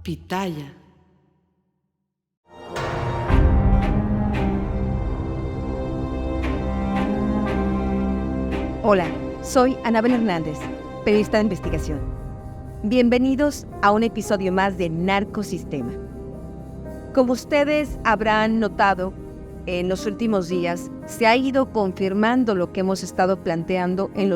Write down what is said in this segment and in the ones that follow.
Pitaya. Hola, soy Anabel Hernández, periodista de investigación. Bienvenidos a un episodio más de Narcosistema. Como ustedes habrán notado, en los últimos días se ha ido confirmando lo que hemos estado planteando en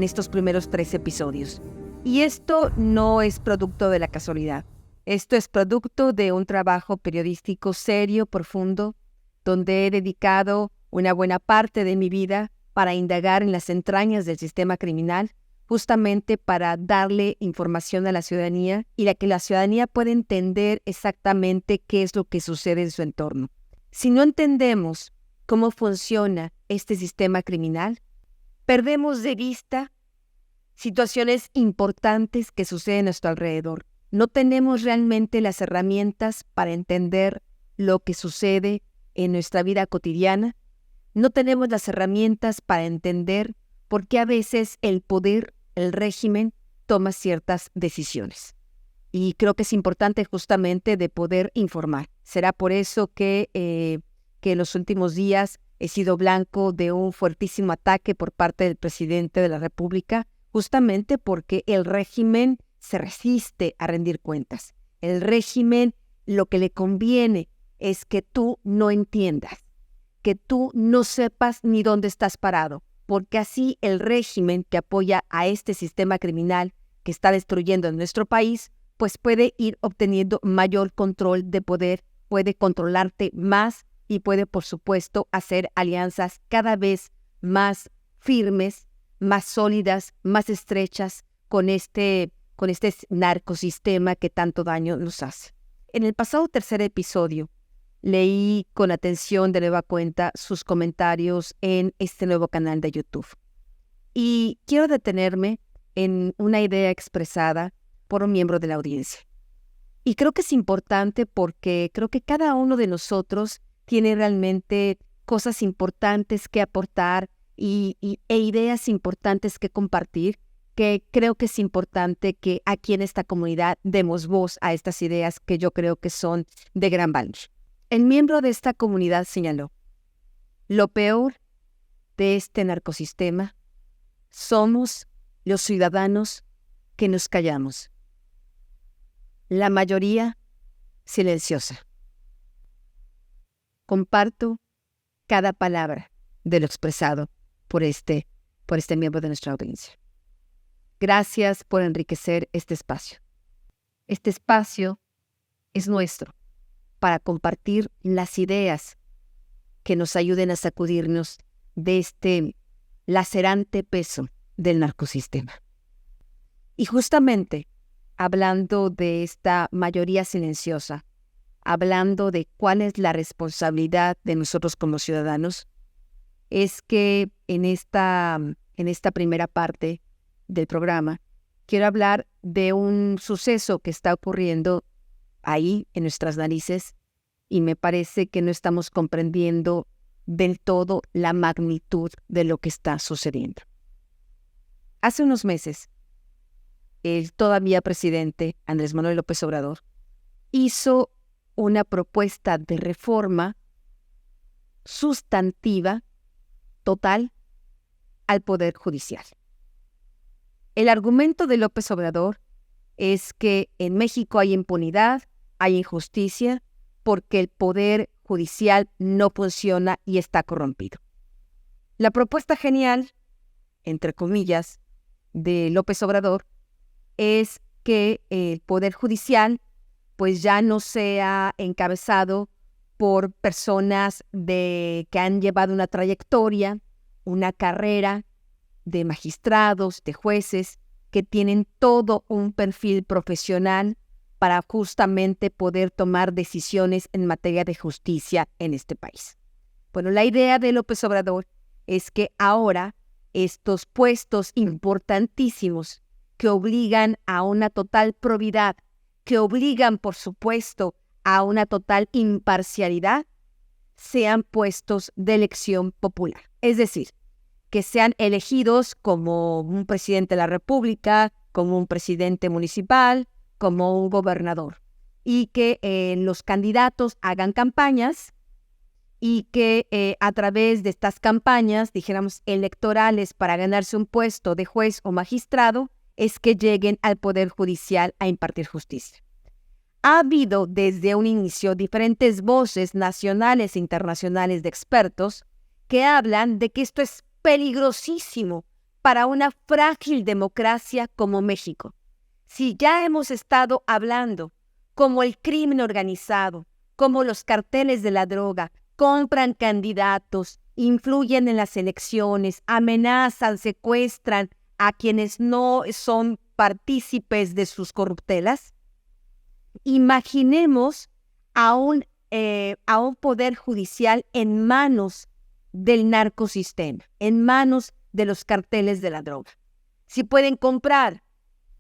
estos primeros 3 episodios. Y esto no es producto de la casualidad. Esto es producto de un trabajo periodístico serio, profundo, donde he dedicado una buena parte de mi vida para indagar en las entrañas del sistema criminal, justamente para darle información a la ciudadanía y que la ciudadanía pueda entender exactamente qué es lo que sucede en su entorno. Si no entendemos cómo funciona este sistema criminal, perdemos de vista situaciones importantes que suceden a nuestro alrededor. No tenemos realmente las herramientas para entender lo que sucede en nuestra vida cotidiana. No tenemos las herramientas para entender por qué a veces el poder, el régimen, toma ciertas decisiones. Y creo que es importante justamente de poder informar. Será por eso que en los últimos días he sido blanco de un fuertísimo ataque por parte del presidente de la República, justamente porque el régimen se resiste a rendir cuentas. El régimen lo que le conviene es que tú no entiendas, que tú no sepas ni dónde estás parado, porque así el régimen que apoya a este sistema criminal que está destruyendo en nuestro país, pues puede ir obteniendo mayor control de poder, puede controlarte más y puede, por supuesto, hacer alianzas cada vez más firmes, más sólidas, más estrechas con este narcosistema que tanto daño nos hace. En el pasado 3er episodio, leí con atención de nueva cuenta sus comentarios en este nuevo canal de YouTube. Y quiero detenerme en una idea expresada por un miembro de la audiencia. Y creo que es importante porque creo que cada uno de nosotros tiene realmente cosas importantes que aportar e ideas importantes que compartir, que creo que es importante que aquí en esta comunidad demos voz a estas ideas que yo creo que son de gran valor. El miembro de esta comunidad señaló: lo peor de este narcosistema somos los ciudadanos que nos callamos. La mayoría silenciosa. Comparto cada palabra de lo expresado por este miembro de nuestra audiencia. Gracias por enriquecer este espacio. Este espacio es nuestro para compartir las ideas que nos ayuden a sacudirnos de este lacerante peso del narcosistema. Y justamente, hablando de esta mayoría silenciosa, hablando de cuál es la responsabilidad de nosotros como ciudadanos, es que en esta primera parte del programa quiero hablar de un suceso que está ocurriendo ahí en nuestras narices y me parece que no estamos comprendiendo del todo la magnitud de lo que está sucediendo. Hace unos meses, el todavía presidente Andrés Manuel López Obrador hizo una propuesta de reforma sustantiva, total, al Poder Judicial. El argumento de López Obrador es que en México hay impunidad, hay injusticia, porque el Poder Judicial no funciona y está corrompido. La propuesta genial, entre comillas, de López Obrador es que el Poder Judicial pues ya no sea encabezado por personas que han llevado una trayectoria, una carrera de magistrados, de jueces, que tienen todo un perfil profesional para justamente poder tomar decisiones en materia de justicia en este país. Bueno, la idea de López Obrador es que ahora estos puestos importantísimos que obligan a una total probidad, que obligan, por supuesto, a una total imparcialidad, sean puestos de elección popular. Es decir, que sean elegidos como un presidente de la República, como un presidente municipal, como un gobernador y que los candidatos hagan campañas y que a través de estas campañas, dijéramos, electorales para ganarse un puesto de juez o magistrado, es que lleguen al Poder Judicial a impartir justicia. Ha habido desde un inicio diferentes voces nacionales e internacionales de expertos que hablan de que esto es peligrosísimo para una frágil democracia como México. Si ya hemos estado hablando como el crimen organizado, como los carteles de la droga, compran candidatos, influyen en las elecciones, amenazan, secuestran a quienes no son partícipes de sus corruptelas, imaginemos a un poder judicial en manos del narcosistema, en manos de los carteles de la droga. Si pueden comprar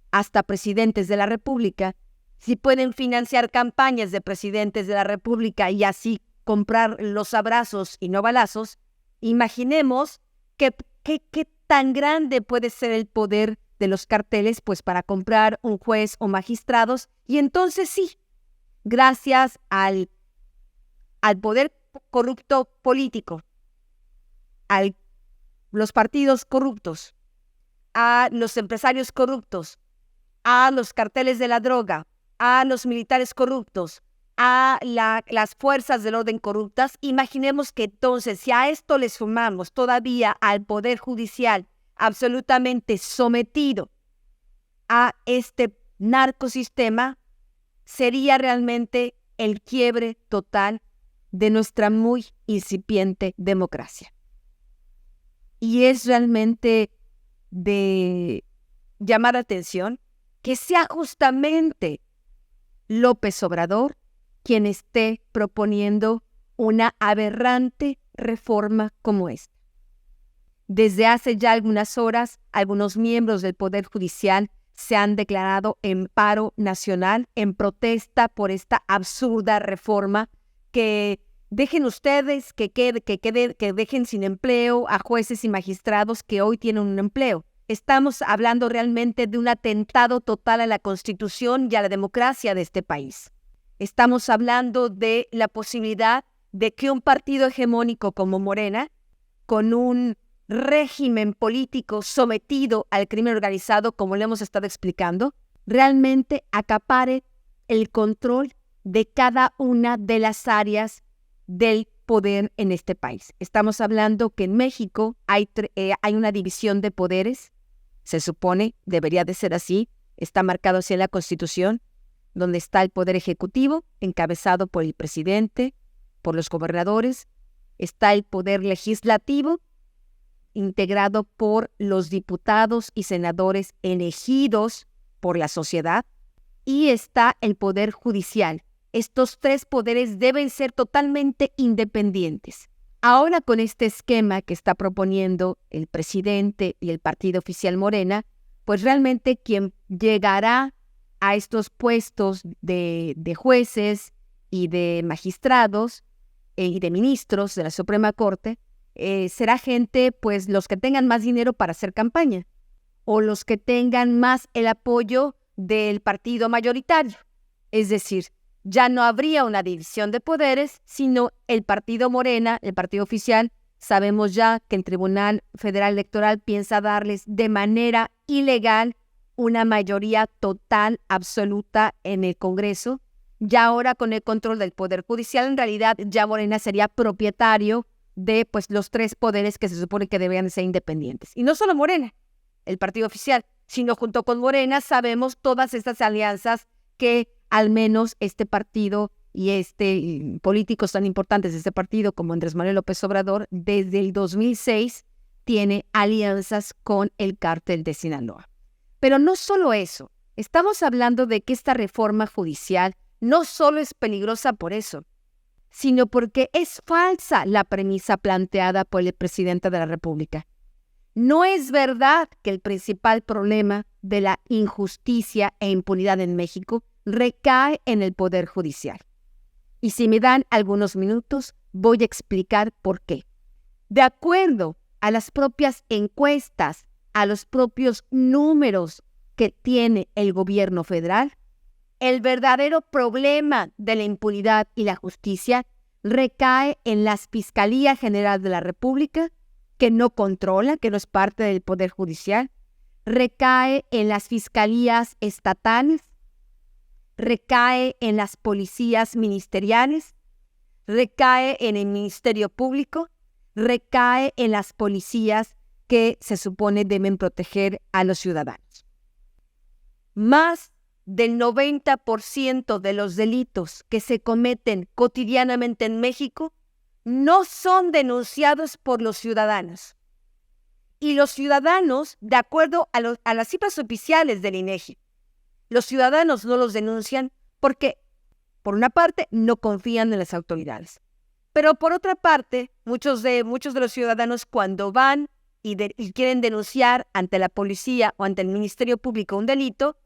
hasta presidentes de la República, si pueden financiar campañas de presidentes de la República y así comprar los abrazos y no balazos, imaginemos qué tan grande puede ser el poder de los carteles pues para comprar un juez o magistrados, y entonces sí, gracias al poder corrupto político, a los partidos corruptos, a los empresarios corruptos, a los carteles de la droga, a los militares corruptos, a las fuerzas del orden corruptas, imaginemos que entonces si a esto le sumamos todavía al Poder Judicial absolutamente sometido a este narcosistema, sería realmente el quiebre total de nuestra muy incipiente democracia. Y es realmente de llamar la atención que sea justamente López Obrador quien esté proponiendo una aberrante reforma como esta. Desde hace ya algunas horas, algunos miembros del Poder Judicial se han declarado en paro nacional en protesta por esta absurda reforma que dejen ustedes que dejen sin empleo a jueces y magistrados que hoy tienen un empleo. Estamos hablando realmente de un atentado total a la Constitución y a la democracia de este país. Estamos hablando de la posibilidad de que un partido hegemónico como Morena, con un régimen político sometido al crimen organizado, como le hemos estado explicando, realmente acapare el control de cada una de las áreas del poder en este país. Estamos hablando que en México hay una división de poderes, se supone, debería de ser así, está marcado así en la Constitución, donde está el poder ejecutivo, encabezado por el presidente, por los gobernadores, está el poder legislativo, integrado por los diputados y senadores elegidos por la sociedad, y está el poder judicial. Estos tres poderes deben ser totalmente independientes. Ahora, con este esquema que está proponiendo el presidente y el partido oficial Morena, pues realmente quien llegará a estos puestos de jueces y de magistrados y de ministros de la Suprema Corte será gente, pues los que tengan más dinero para hacer campaña o los que tengan más el apoyo del partido mayoritario. Es decir, ya no habría una división de poderes, sino el partido Morena, el partido oficial. Sabemos ya que el Tribunal Federal Electoral piensa darles de manera ilegal una mayoría total, absoluta en el Congreso. Ya ahora con el control del Poder Judicial, en realidad ya Morena sería propietario de pues los tres poderes que se supone que deberían ser independientes. Y no solo Morena, el partido oficial, sino junto con Morena sabemos todas estas alianzas que al menos este partido y políticos tan importantes de este partido como Andrés Manuel López Obrador desde el 2006 tiene alianzas con el cártel de Sinaloa. Pero no solo eso, estamos hablando de que esta reforma judicial no solo es peligrosa por eso, sino porque es falsa la premisa planteada por el presidente de la República. No es verdad que el principal problema de la injusticia e impunidad en México recae en el Poder Judicial. Y si me dan algunos minutos, voy a explicar por qué. De acuerdo a las propias encuestas, a los propios números que tiene el gobierno federal, el verdadero problema de la impunidad y la justicia recae en la Fiscalía General de la República, que no controla, que no es parte del Poder Judicial, recae en las fiscalías estatales, recae en las policías ministeriales, recae en el Ministerio Público, recae en las policías que se supone deben proteger a los ciudadanos. Más del 90% de los delitos que se cometen cotidianamente en México no son denunciados por los ciudadanos. Y los ciudadanos, de acuerdo a las cifras oficiales del INEGI, los ciudadanos no los denuncian porque, por una parte, no confían en las autoridades. Pero por otra parte, muchos de los ciudadanos cuando van y quieren denunciar ante la policía o ante el Ministerio Público un delito,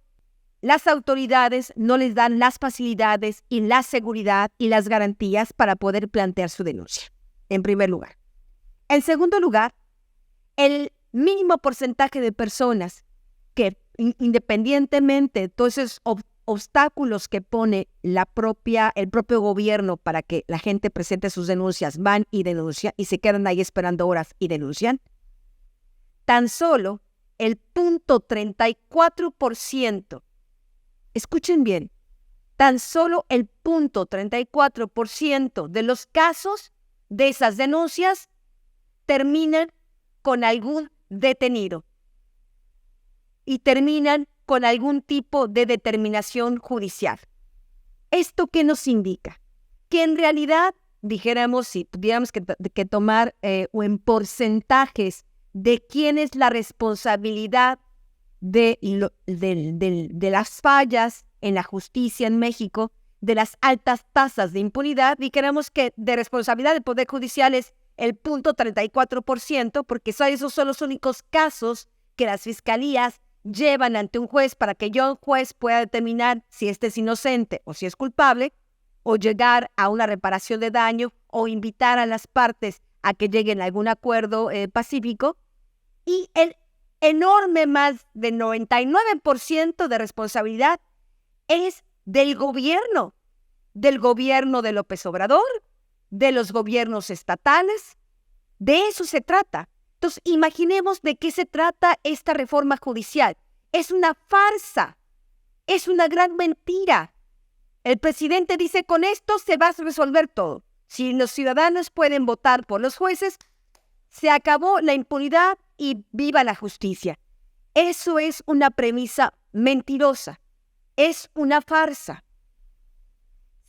las autoridades no les dan las facilidades y la seguridad y las garantías para poder plantear su denuncia, en primer lugar. En segundo lugar, el mínimo porcentaje de personas que, independientemente de todos esos obstáculos que pone el propio gobierno para que la gente presente sus denuncias, van y denuncian y se quedan ahí esperando horas y denuncian, tan solo el 0.34%, escuchen bien, tan solo el 0.34% de los casos de esas denuncias terminan con algún detenido y terminan con algún tipo de determinación judicial. ¿Esto qué nos indica? Que en realidad, dijéramos, si tuviéramos que tomar o en porcentajes de quién es la responsabilidad de las fallas en la justicia en México, de las altas tasas de impunidad, dijéramos que de responsabilidad del Poder Judicial es el 0.34%, porque esos son los únicos casos que las fiscalías llevan ante un juez para que un juez pueda determinar si este es inocente o si es culpable, o llegar a una reparación de daño o invitar a las partes a que lleguen a algún acuerdo pacífico. Y el enorme más del 99% de responsabilidad es del gobierno de López Obrador, de los gobiernos estatales. De eso se trata. Entonces, imaginemos de qué se trata esta reforma judicial. Es una farsa, es una gran mentira. El presidente dice, con esto se va a resolver todo. Si los ciudadanos pueden votar por los jueces, se acabó la impunidad y viva la justicia. Eso es una premisa mentirosa, es una farsa.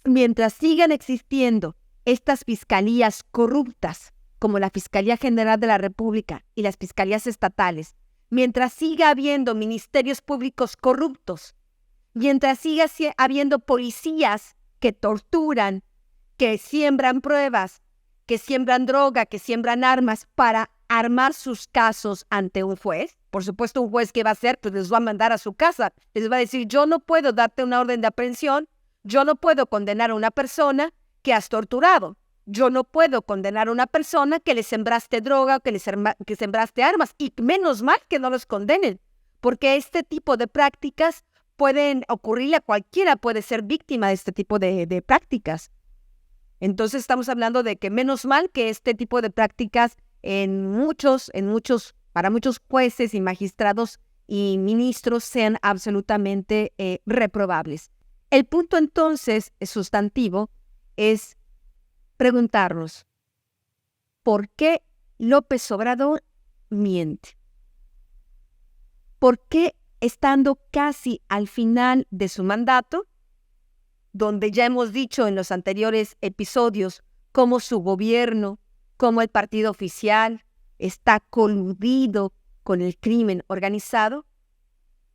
Mientras sigan existiendo estas fiscalías corruptas, como la Fiscalía General de la República y las fiscalías estatales, mientras siga habiendo ministerios públicos corruptos, mientras siga habiendo policías que torturan, que siembran pruebas, que siembran droga, que siembran armas para armar sus casos ante un juez, por supuesto un juez, ¿qué va a hacer? Pues les va a mandar a su casa, les va a decir, yo no puedo darte una orden de aprehensión, yo no puedo condenar a una persona que has torturado. Yo no puedo condenar a una persona que le sembraste droga o que sembraste armas, y menos mal que no los condenen, porque este tipo de prácticas pueden ocurrirle a cualquiera, puede ser víctima de este tipo de prácticas. Entonces estamos hablando de que menos mal que este tipo de prácticas para muchos jueces y magistrados y ministros sean absolutamente reprobables. El punto entonces sustantivo es preguntarnos, ¿por qué López Obrador miente? ¿Por qué, estando casi al final de su mandato, donde ya hemos dicho en los anteriores episodios cómo su gobierno, cómo el partido oficial está coludido con el crimen organizado?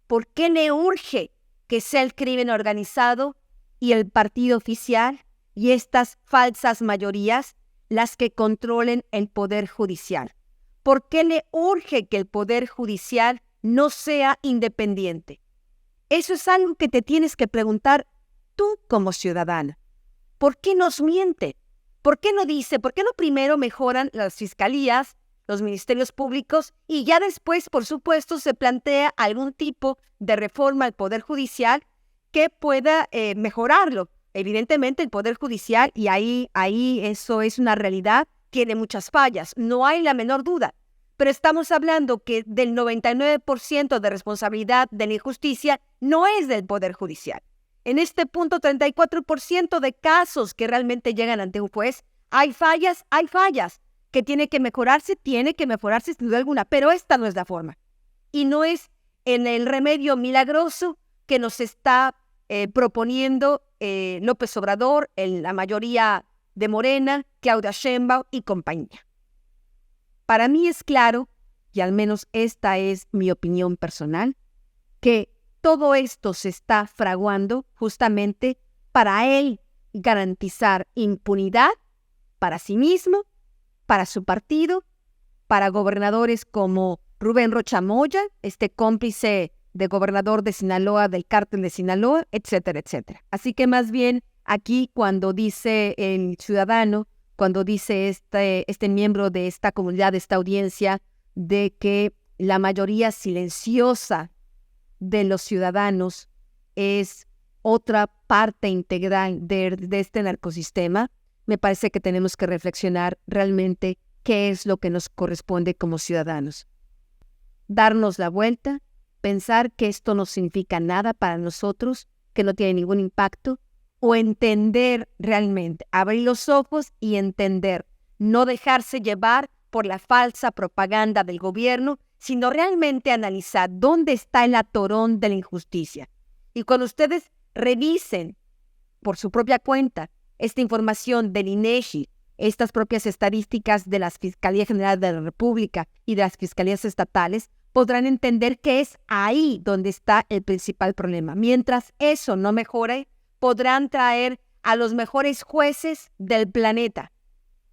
¿Por qué le urge que sea el crimen organizado y el partido oficial y estas falsas mayorías las que controlen el Poder Judicial? ¿Por qué le urge que el Poder Judicial no sea independiente? Eso es algo que te tienes que preguntar tú como ciudadana. ¿Por qué nos miente? ¿Por qué no dice? ¿Por qué no primero mejoran las fiscalías, los ministerios públicos y ya después, por supuesto, se plantea algún tipo de reforma al Poder Judicial que pueda mejorarlo. Evidentemente el Poder Judicial, y ahí eso es una realidad, tiene muchas fallas, no hay la menor duda. Pero estamos hablando que del 99% de responsabilidad de la injusticia no es del Poder Judicial. En este punto, 34% de casos que realmente llegan ante un juez, hay fallas, que tiene que mejorarse sin duda alguna, pero esta no es la forma. Y no es en el remedio milagroso que nos está proponiendo López Obrador, la mayoría de Morena, Claudia Sheinbaum y compañía. Para mí es claro, y al menos esta es mi opinión personal, que todo esto se está fraguando justamente para él garantizar impunidad para sí mismo, para su partido, para gobernadores como Rubén Rocha Moya, cómplice de gobernador de Sinaloa, del cártel de Sinaloa, etcétera, etcétera. Así que más bien aquí cuando dice el ciudadano, cuando dice este miembro de esta comunidad, de esta audiencia, de que la mayoría silenciosa de los ciudadanos es otra parte integral de este narcosistema, me parece que tenemos que reflexionar realmente qué es lo que nos corresponde como ciudadanos. Darnos la vuelta, pensar que esto no significa nada para nosotros, que no tiene ningún impacto, o entender realmente, abrir los ojos y entender, no dejarse llevar por la falsa propaganda del gobierno, sino realmente analizar dónde está el atorón de la injusticia. Y cuando ustedes revisen por su propia cuenta esta información del INEGI, estas propias estadísticas de la Fiscalía General de la República y de las fiscalías estatales, podrán entender que es ahí donde está el principal problema. Mientras eso no mejore, podrán traer a los mejores jueces del planeta.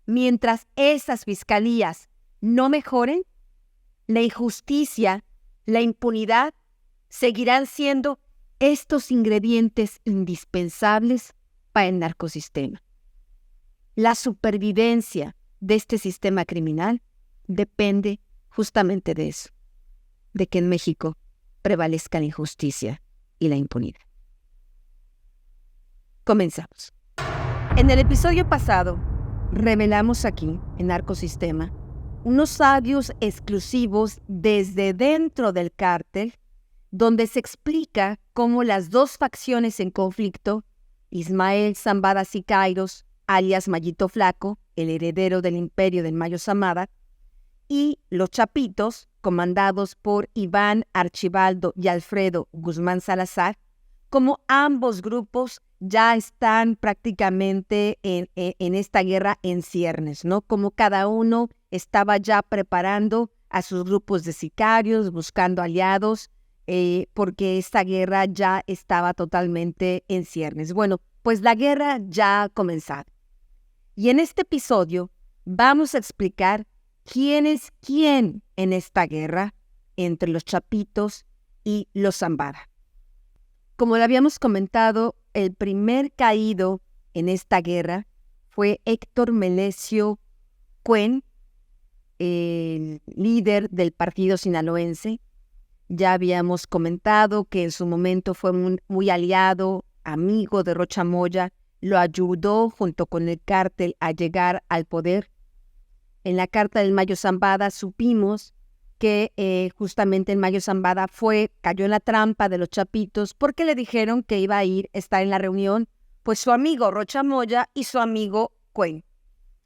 Mientras esas fiscalías no mejoren, la injusticia, la impunidad, seguirán siendo estos ingredientes indispensables para el narcosistema. La supervivencia de este sistema criminal depende justamente de eso, de que en México prevalezca la injusticia y la impunidad. Comenzamos. En el episodio pasado, revelamos aquí, en Narcosistema, unos audios exclusivos desde dentro del cártel, donde se explica cómo las dos facciones en conflicto, Ismael Zambada Siqueiros, alias Mayito Flaco, el heredero del imperio del Mayo Zambada, y los Chapitos, comandados por Iván Archibaldo y Alfredo Guzmán Salazar, como ambos grupos ya están prácticamente en esta guerra en ciernes, ¿no? Como cada uno estaba ya preparando a sus grupos de sicarios, buscando aliados, porque esta guerra ya estaba totalmente en ciernes. Bueno, pues la guerra ya ha comenzado. Y en este episodio vamos a explicar quién es quién en esta guerra entre los Chapitos y los Zambada. Como lo habíamos comentado, el primer caído en esta guerra fue Héctor Melesio Cuen, el líder del partido sinaloense. Ya habíamos comentado que en su momento fue muy aliado, amigo de Rocha Moya, lo ayudó junto con el cártel a llegar al poder. En la carta del Mayo Zambada supimos que justamente el Mayo Zambada cayó en la trampa de los Chapitos porque le dijeron que iba a estar en la reunión, pues su amigo Rocha Moya y su amigo Cuen.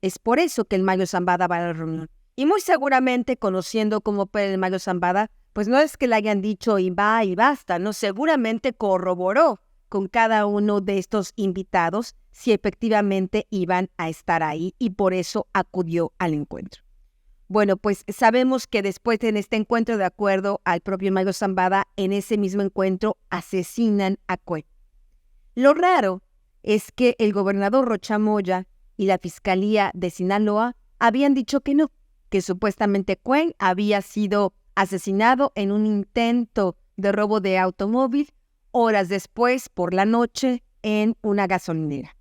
Es por eso que el Mayo Zambada va a la reunión. Y muy seguramente, conociendo cómo fue el Mayo Zambada, pues no es que le hayan dicho y va y basta, no, seguramente corroboró con cada uno de estos invitados si efectivamente iban a estar ahí y por eso acudió al encuentro. Bueno, pues sabemos que después en este encuentro, de acuerdo al propio Mayo Zambada, en ese mismo encuentro asesinan a Cuen. Lo raro es que el gobernador Rocha Moya y la Fiscalía de Sinaloa habían dicho que no, que supuestamente Cuen había sido asesinado en un intento de robo de automóvil horas después, por la noche, en una gasolinera.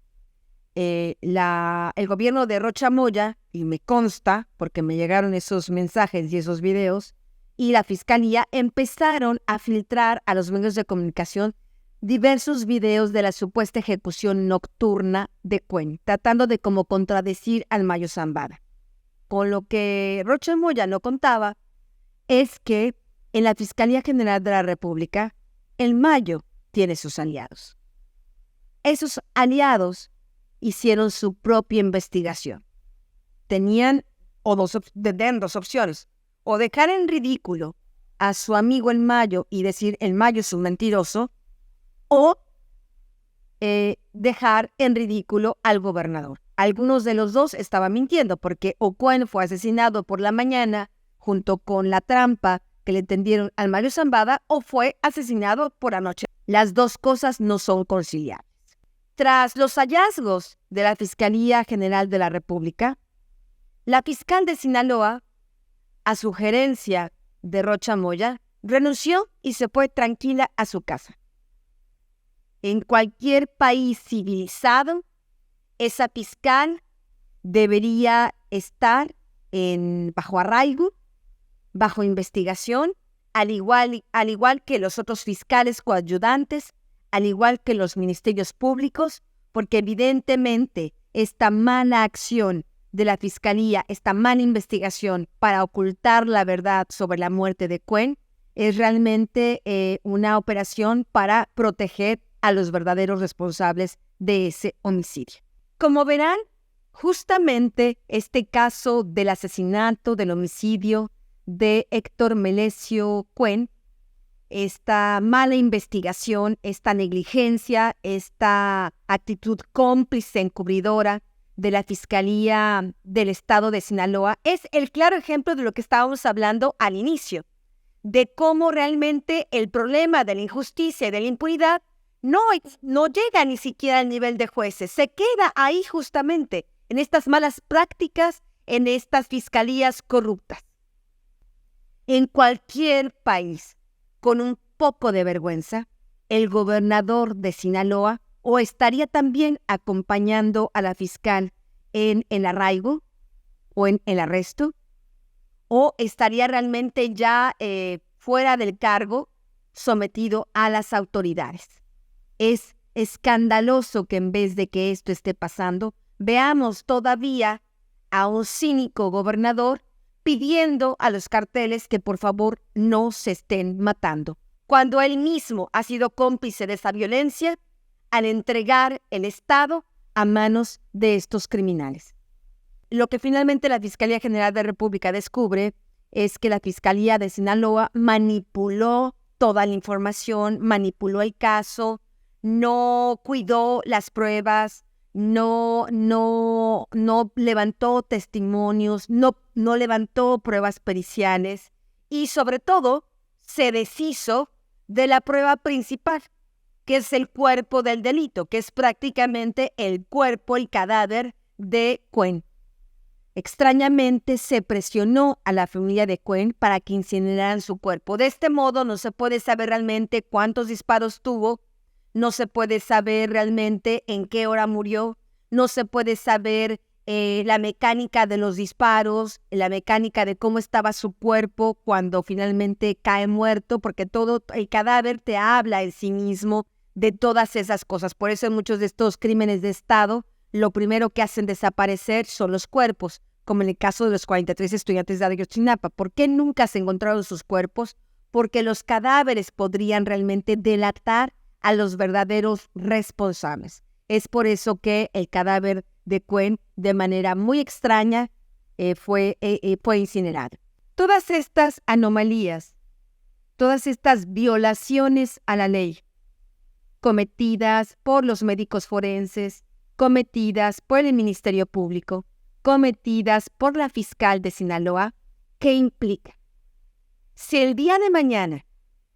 El gobierno de Rocha Moya, y me consta porque me llegaron esos mensajes y esos videos, y la fiscalía empezaron a filtrar a los medios de comunicación diversos videos de la supuesta ejecución nocturna de Cuen, tratando de como contradecir al Mayo Zambada. Con lo que Rocha Moya no contaba es que en la Fiscalía General de la República, el Mayo tiene sus aliados. Esos aliados hicieron su propia investigación. Tenían dos opciones: o dejar en ridículo a su amigo el Mayo y decir el Mayo es un mentiroso, o dejar en ridículo al gobernador. Algunos de los dos estaban mintiendo, porque Cuen fue asesinado por la mañana junto con la trampa que le tendieron al Mayo Zambada, o fue asesinado por la noche. Las dos cosas no son conciliables. Tras los hallazgos de la Fiscalía General de la República, la fiscal de Sinaloa, a sugerencia de Rocha Moya, renunció y se fue tranquila a su casa. En cualquier país civilizado, esa fiscal debería estar bajo arraigo, bajo investigación, al igual que los otros fiscales coayudantes, al igual que los ministerios públicos, porque evidentemente esta mala acción de la Fiscalía, esta mala investigación para ocultar la verdad sobre la muerte de Cuen, es realmente una operación para proteger a los verdaderos responsables de ese homicidio. Como verán, justamente este caso del asesinato, del homicidio de Héctor Melesio Cuen, esta mala investigación, esta negligencia, esta actitud cómplice encubridora de la Fiscalía del Estado de Sinaloa, es el claro ejemplo de lo que estábamos hablando al inicio, de cómo realmente el problema de la injusticia y de la impunidad no llega ni siquiera al nivel de jueces, se queda ahí justamente, en estas malas prácticas, en estas fiscalías corruptas. En cualquier país con un poco de vergüenza, el gobernador de Sinaloa o estaría también acompañando a la fiscal en el arraigo o en el arresto, o estaría realmente ya fuera del cargo, sometido a las autoridades. Es escandaloso que en vez de que esto esté pasando, veamos todavía a un cínico gobernador pidiendo a los carteles que por favor no se estén matando, cuando él mismo ha sido cómplice de esa violencia al entregar el Estado a manos de estos criminales. Lo que finalmente la Fiscalía General de la República descubre es que la Fiscalía de Sinaloa manipuló toda la información, manipuló el caso, no cuidó las pruebas, no levantó testimonios, no levantó pruebas periciales y sobre todo se deshizo de la prueba principal, que es el cuerpo del delito, que es prácticamente el cuerpo, el cadáver de Cuen. Extrañamente se presionó a la familia de Cuen para que incineraran su cuerpo. De este modo no se puede saber realmente cuántos disparos tuvo, no se puede saber realmente en qué hora murió, no se puede saber la mecánica de los disparos, la mecánica de cómo estaba su cuerpo cuando finalmente cae muerto, porque todo el cadáver te habla en sí mismo de todas esas cosas. Por eso en muchos de estos crímenes de Estado, lo primero que hacen desaparecer son los cuerpos, como en el caso de los 43 estudiantes de Ayotzinapa. ¿Por qué nunca se encontraron sus cuerpos? Porque los cadáveres podrían realmente delatar a los verdaderos responsables. Es por eso que el cadáver de Cuen, de manera muy extraña, fue incinerado. Todas estas anomalías, todas estas violaciones a la ley, cometidas por los médicos forenses, cometidas por el Ministerio Público, cometidas por la fiscal de Sinaloa, ¿qué implica? Si el día de mañana,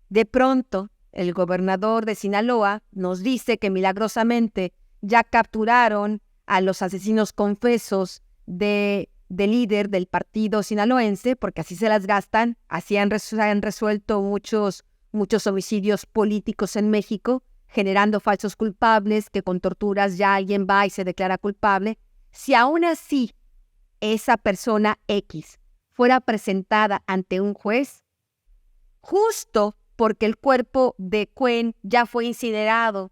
de pronto, el gobernador de Sinaloa nos dice que milagrosamente ya capturaron a los asesinos confesos del líder del partido sinaloense, porque así se las gastan, así han resuelto muchos homicidios políticos en México, generando falsos culpables, que con torturas ya alguien va y se declara culpable. Si aún así esa persona X fuera presentada ante un juez, justo porque el cuerpo de Cuen ya fue incinerado,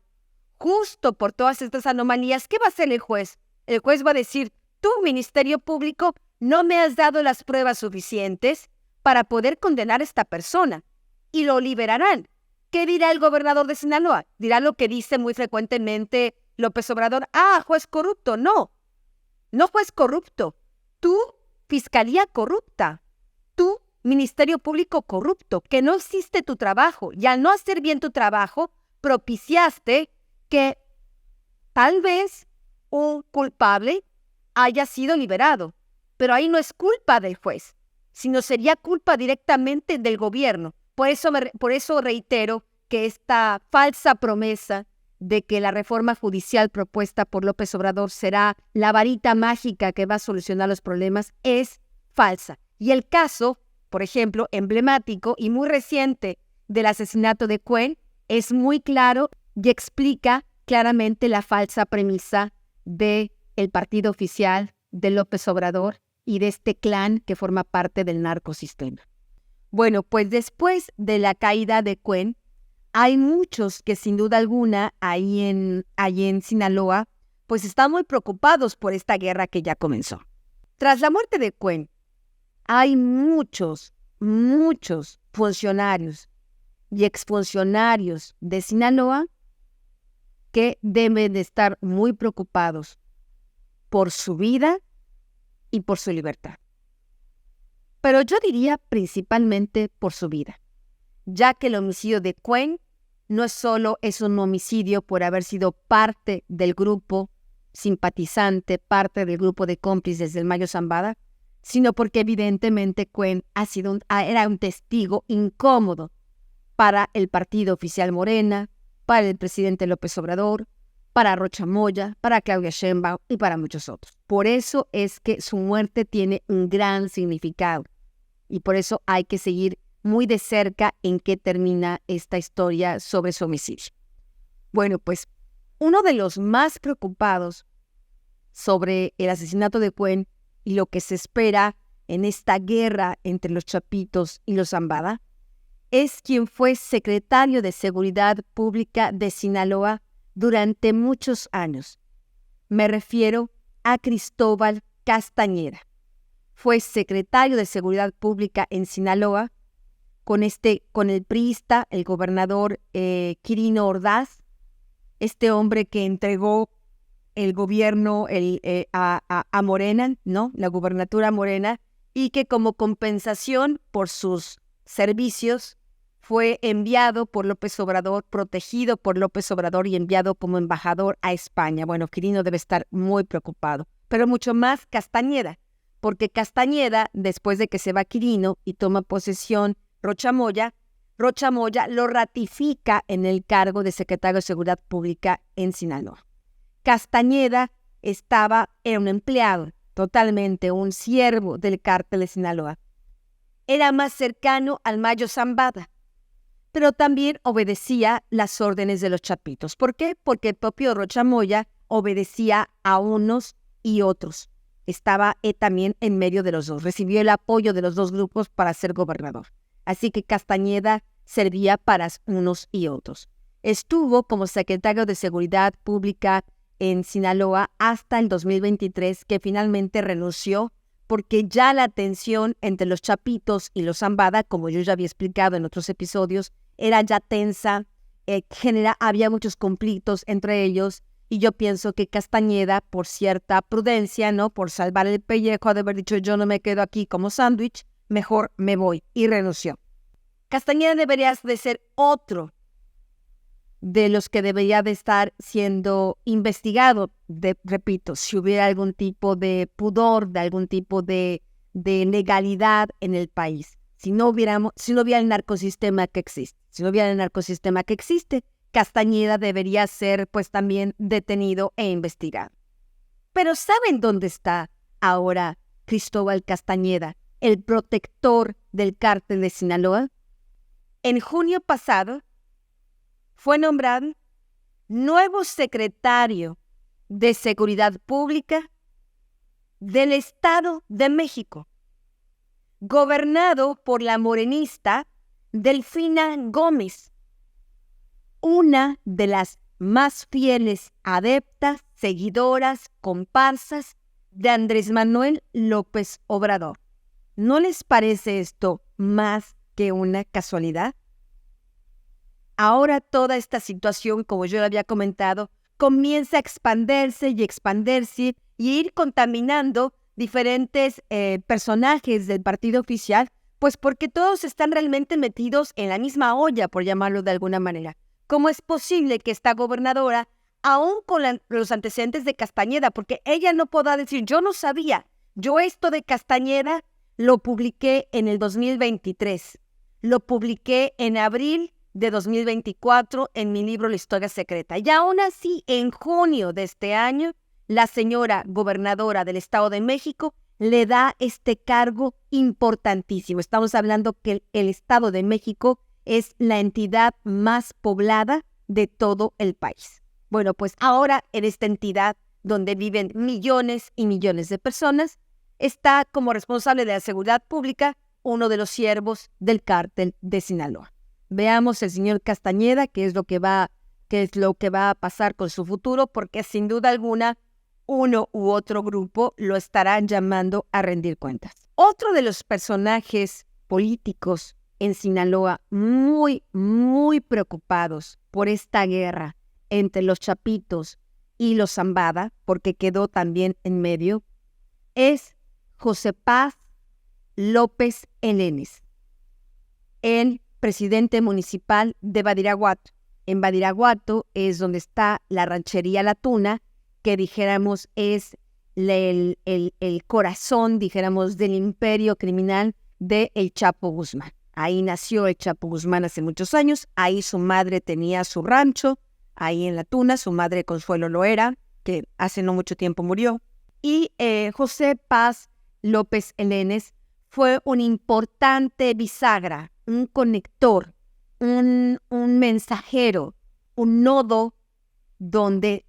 justo por todas estas anomalías, ¿qué va a hacer el juez? El juez va a decir, tú, Ministerio Público, no me has dado las pruebas suficientes para poder condenar a esta persona, y lo liberarán. ¿Qué dirá el gobernador de Sinaloa? Dirá lo que dice muy frecuentemente López Obrador, juez corrupto. No juez corrupto. Tú, fiscalía corrupta. Tú, Ministerio Público corrupto, que no hiciste tu trabajo, y al no hacer bien tu trabajo, propiciaste que tal vez un culpable haya sido liberado, pero ahí no es culpa del juez, sino sería culpa directamente del gobierno. Por eso reitero que esta falsa promesa de que la reforma judicial propuesta por López Obrador será la varita mágica que va a solucionar los problemas es falsa. Y el caso, por ejemplo, emblemático y muy reciente del asesinato de Cuen es muy claro y explica claramente la falsa premisa del partido oficial de López Obrador y de este clan que forma parte del narcosistema. Bueno, pues después de la caída de Cuen, hay muchos que sin duda alguna ahí en Sinaloa, pues están muy preocupados por esta guerra que ya comenzó. Tras la muerte de Cuen, hay muchos funcionarios y exfuncionarios de Sinaloa que deben de estar muy preocupados por su vida y por su libertad. Pero yo diría principalmente por su vida, ya que el homicidio de Cuen no solo es un homicidio por haber sido parte del grupo simpatizante, parte del grupo de cómplices del Mayo Zambada, sino porque evidentemente Cuen era un testigo incómodo para el partido oficial Morena, para el presidente López Obrador, para Rocha Moya, para Claudia Sheinbaum y para muchos otros. Por eso es que su muerte tiene un gran significado y por eso hay que seguir muy de cerca en qué termina esta historia sobre su homicidio. Bueno, pues uno de los más preocupados sobre el asesinato de Cuen y lo que se espera en esta guerra entre los Chapitos y los Zambada es quien fue secretario de Seguridad Pública de Sinaloa durante muchos años. Me refiero a Cristóbal Castañeda. Fue secretario de Seguridad Pública en Sinaloa con el priista, el gobernador Quirino Ordaz, este hombre que entregó el gobierno a Morena, ¿no? La gubernatura a Morena, y que como compensación por sus servicios fue enviado por López Obrador, protegido por López Obrador y enviado como embajador a España. Bueno, Quirino debe estar muy preocupado, pero mucho más Castañeda, porque Castañeda, después de que se va Quirino y toma posesión Rocha Moya lo ratifica en el cargo de secretario de Seguridad Pública en Sinaloa. Castañeda era un empleado, totalmente un siervo del cártel de Sinaloa. Era más cercano al Mayo Zambada, pero también obedecía las órdenes de los Chapitos. ¿Por qué? Porque el propio Rocha Moya obedecía a unos y otros. Estaba también en medio de los dos. Recibió el apoyo de los dos grupos para ser gobernador. Así que Castañeda servía para unos y otros. Estuvo como secretario de Seguridad Pública en Sinaloa hasta el 2023, que finalmente renunció porque ya la tensión entre los Chapitos y los Zambada, como yo ya había explicado en otros episodios, era ya tensa, había muchos conflictos entre ellos, y yo pienso que Castañeda, por cierta prudencia, ¿no? Por salvar el pellejo, de haber dicho yo no me quedo aquí como sándwich, mejor me voy, y renunció. Castañeda debería de ser otro de los que debería de estar siendo investigado, repito, si hubiera algún tipo de pudor, de algún tipo de legalidad en el país. Si no hubiera el narcosistema que existe. Si no hubiera el narcosistema que existe, Castañeda debería ser pues también detenido e investigado. Pero ¿saben dónde está ahora Cristóbal Castañeda, el protector del cártel de Sinaloa? En junio pasado fue nombrado nuevo secretario de Seguridad Pública del Estado de México, gobernado por la morenista Delfina Gómez, una de las más fieles adeptas, seguidoras, comparsas de Andrés Manuel López Obrador. ¿No les parece esto más que una casualidad? Ahora toda esta situación, como yo había comentado, comienza a expandirse y ir contaminando diferentes personajes del partido oficial, pues porque todos están realmente metidos en la misma olla, por llamarlo de alguna manera. ¿Cómo es posible que esta gobernadora, aún con los antecedentes de Castañeda, porque ella no podrá decir, yo no sabía, yo esto de Castañeda lo publiqué en el 2023, lo publiqué en abril de 2024 en mi libro La Historia Secreta. Y aún así, en junio de este año, la señora gobernadora del Estado de México le da este cargo importantísimo. Estamos hablando que el Estado de México es la entidad más poblada de todo el país. Bueno, pues ahora en esta entidad donde viven millones y millones de personas, está como responsable de la seguridad pública uno de los siervos del cártel de Sinaloa. Veamos el señor Castañeda qué es lo que va a pasar con su futuro, porque sin duda alguna uno u otro grupo lo estarán llamando a rendir cuentas. Otro de los personajes políticos en Sinaloa muy, muy preocupados por esta guerra entre los Chapitos y los Zambada, porque quedó también en medio, es José Paz López Elenes, el presidente municipal de Badiraguato. En Badiraguato es donde está la ranchería La Tuna, que dijéramos es el corazón, dijéramos, del imperio criminal de El Chapo Guzmán. Ahí nació el Chapo Guzmán hace muchos años, ahí su madre tenía su rancho, ahí en La Tuna, su madre Consuelo Loera, que hace no mucho tiempo murió. Y José Paz López Elenes fue un importante bisagra, un conector, un mensajero, un nodo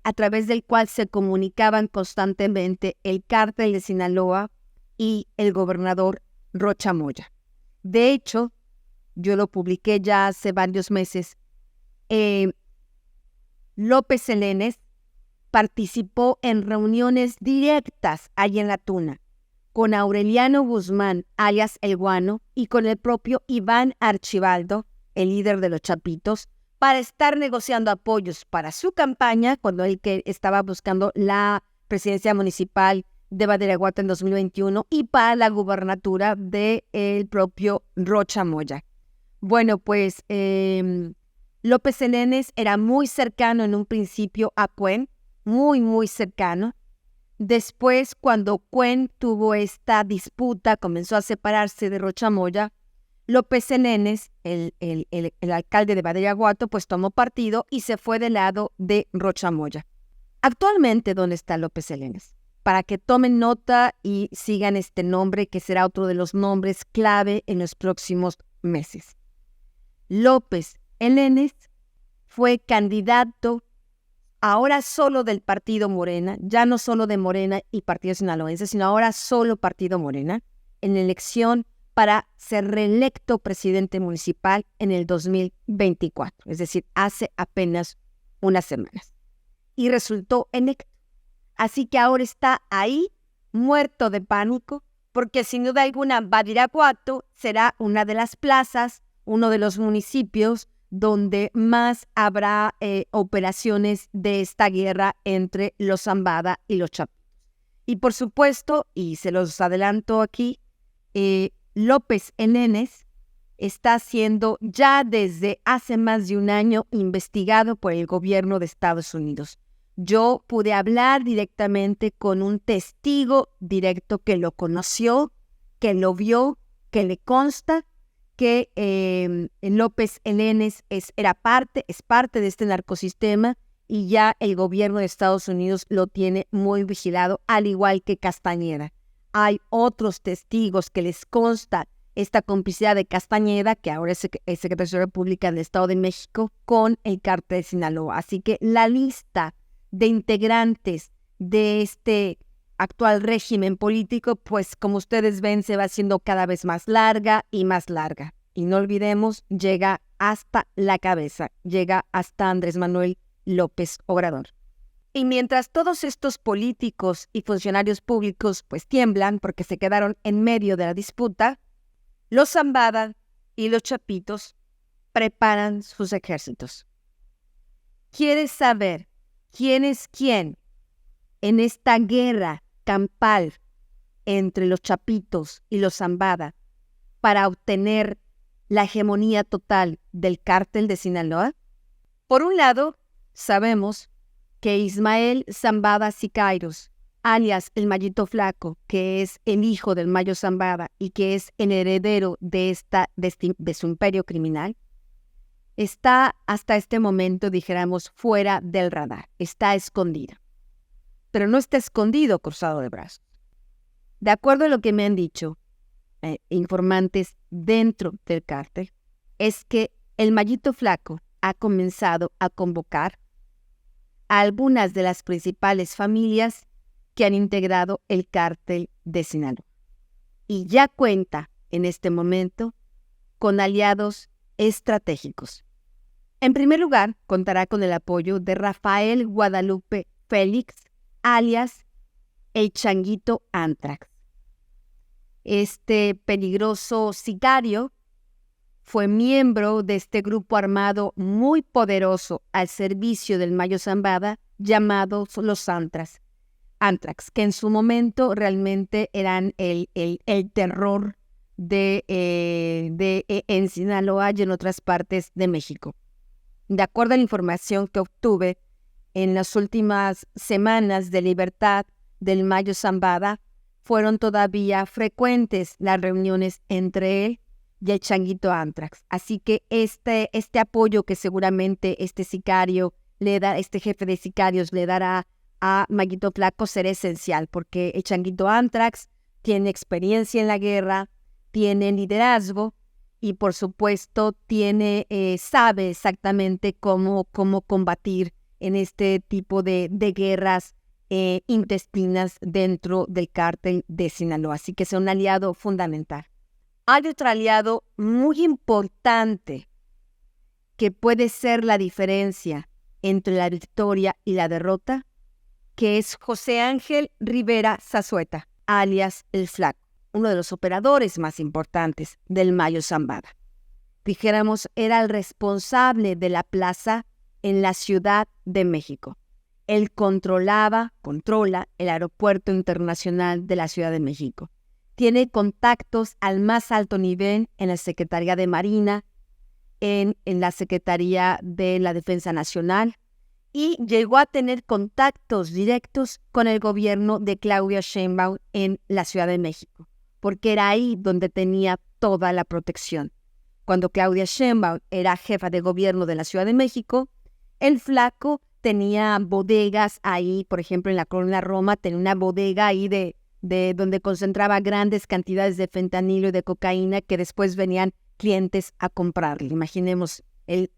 a través del cual se comunicaban constantemente el cártel de Sinaloa y el gobernador Rocha Moya. De hecho, yo lo publiqué ya hace varios meses, López Elenes participó en reuniones directas allí en La Tuna con Aureliano Guzmán, alias El Guano, y con el propio Iván Archibaldo, el líder de los Chapitos, para estar negociando apoyos para su campaña cuando él que estaba buscando la presidencia municipal de Badiraguato en 2021 y para la gubernatura del propio Rocha Moya. Bueno, pues López Elenes era muy cercano en un principio a Cuen, muy, muy cercano. Después, cuando Cuen tuvo esta disputa, comenzó a separarse de Rocha Moya, López Elenes, el alcalde de Badiraguato, pues tomó partido y se fue del lado de Rocha Moya. Actualmente, ¿dónde está López Elenes? Para que tomen nota y sigan este nombre, que será otro de los nombres clave en los próximos meses. López Elenes fue candidato ahora solo del partido Morena, ya no solo de Morena y Partido Sinaloense, sino ahora solo Partido Morena, en la elección para ser reelecto presidente municipal en el 2024, es decir, hace apenas unas semanas. Y resultó electo. Así que ahora está ahí, muerto de pánico, porque sin duda alguna Badiraguato será una de las plazas, uno de los municipios donde más habrá operaciones de esta guerra entre los Zambada y los Chapitos. Y por supuesto, y se los adelanto aquí, López Elenes está siendo ya desde hace más de un año investigado por el gobierno de Estados Unidos. Yo pude hablar directamente con un testigo directo que lo conoció, que lo vio, que le consta que López Elenes es parte de este narcosistema y ya el gobierno de Estados Unidos lo tiene muy vigilado, al igual que Castañeda. Hay otros testigos que les consta esta complicidad de Castañeda, que ahora es el secretario de la República del Estado de México, con el cártel de Sinaloa. Así que la lista de integrantes de este actual régimen político, pues como ustedes ven, se va haciendo cada vez más larga y más larga. y no olvidemos, llega hasta la cabeza, llega hasta Andrés Manuel López Obrador. Y mientras todos estos políticos y funcionarios públicos pues tiemblan porque se quedaron en medio de la disputa, los Zambada y los Chapitos preparan sus ejércitos. ¿Quieres saber quién es quién en esta guerra campal entre los Chapitos y los Zambada para obtener la hegemonía total del cártel de Sinaloa? Por un lado, sabemos que Ismael Zambada Siqueiros, alias el Mayito Flaco, que es el hijo del Mayo Zambada y que es el heredero de su imperio criminal, está hasta este momento, dijéramos, fuera del radar, está escondida. Pero no está escondido cruzado de brazos. De acuerdo a lo que me han dicho informantes dentro del cártel, es que el Mayito Flaco ha comenzado a convocar a algunas de las principales familias que han integrado el cártel de Sinaloa. Y ya cuenta en este momento con aliados estratégicos. En primer lugar, contará con el apoyo de Rafael Guadalupe Félix, alias el Changuito Antrax. Este peligroso sicario fue miembro de este grupo armado muy poderoso al servicio del Mayo Zambada llamado los Antrax, que en su momento realmente eran el terror en Sinaloa y en otras partes de México. De acuerdo a la información que obtuve en las últimas semanas de libertad del Mayo Zambada, fueron todavía frecuentes las reuniones entre él y el Changuito Antrax. Así que este apoyo que seguramente este sicario le da, este jefe de sicarios le dará a Mayito Flaco será esencial, porque el Changuito Antrax tiene experiencia en la guerra, tiene liderazgo y por supuesto sabe exactamente cómo combatir en este tipo de guerras intestinas dentro del cártel de Sinaloa. Así que es un aliado fundamental. Hay otro aliado muy importante que puede ser la diferencia entre la victoria y la derrota, que es José Ángel Rivera Zazueta, alias El Flaco, uno de los operadores más importantes del Mayo Zambada. Dijéramos, era el responsable de la plaza en la Ciudad de México. Él controla el Aeropuerto Internacional de la Ciudad de México. Tiene contactos al más alto nivel en la Secretaría de Marina, en la Secretaría de la Defensa Nacional, y llegó a tener contactos directos con el gobierno de Claudia Sheinbaum en la Ciudad de México, porque era ahí donde tenía toda la protección. Cuando Claudia Sheinbaum era jefa de gobierno de la Ciudad de México, el Flaco tenía bodegas ahí, por ejemplo, en la colonia Roma, tenía una bodega ahí de donde concentraba grandes cantidades de fentanilo y de cocaína que después venían clientes a comprarle. Imaginemos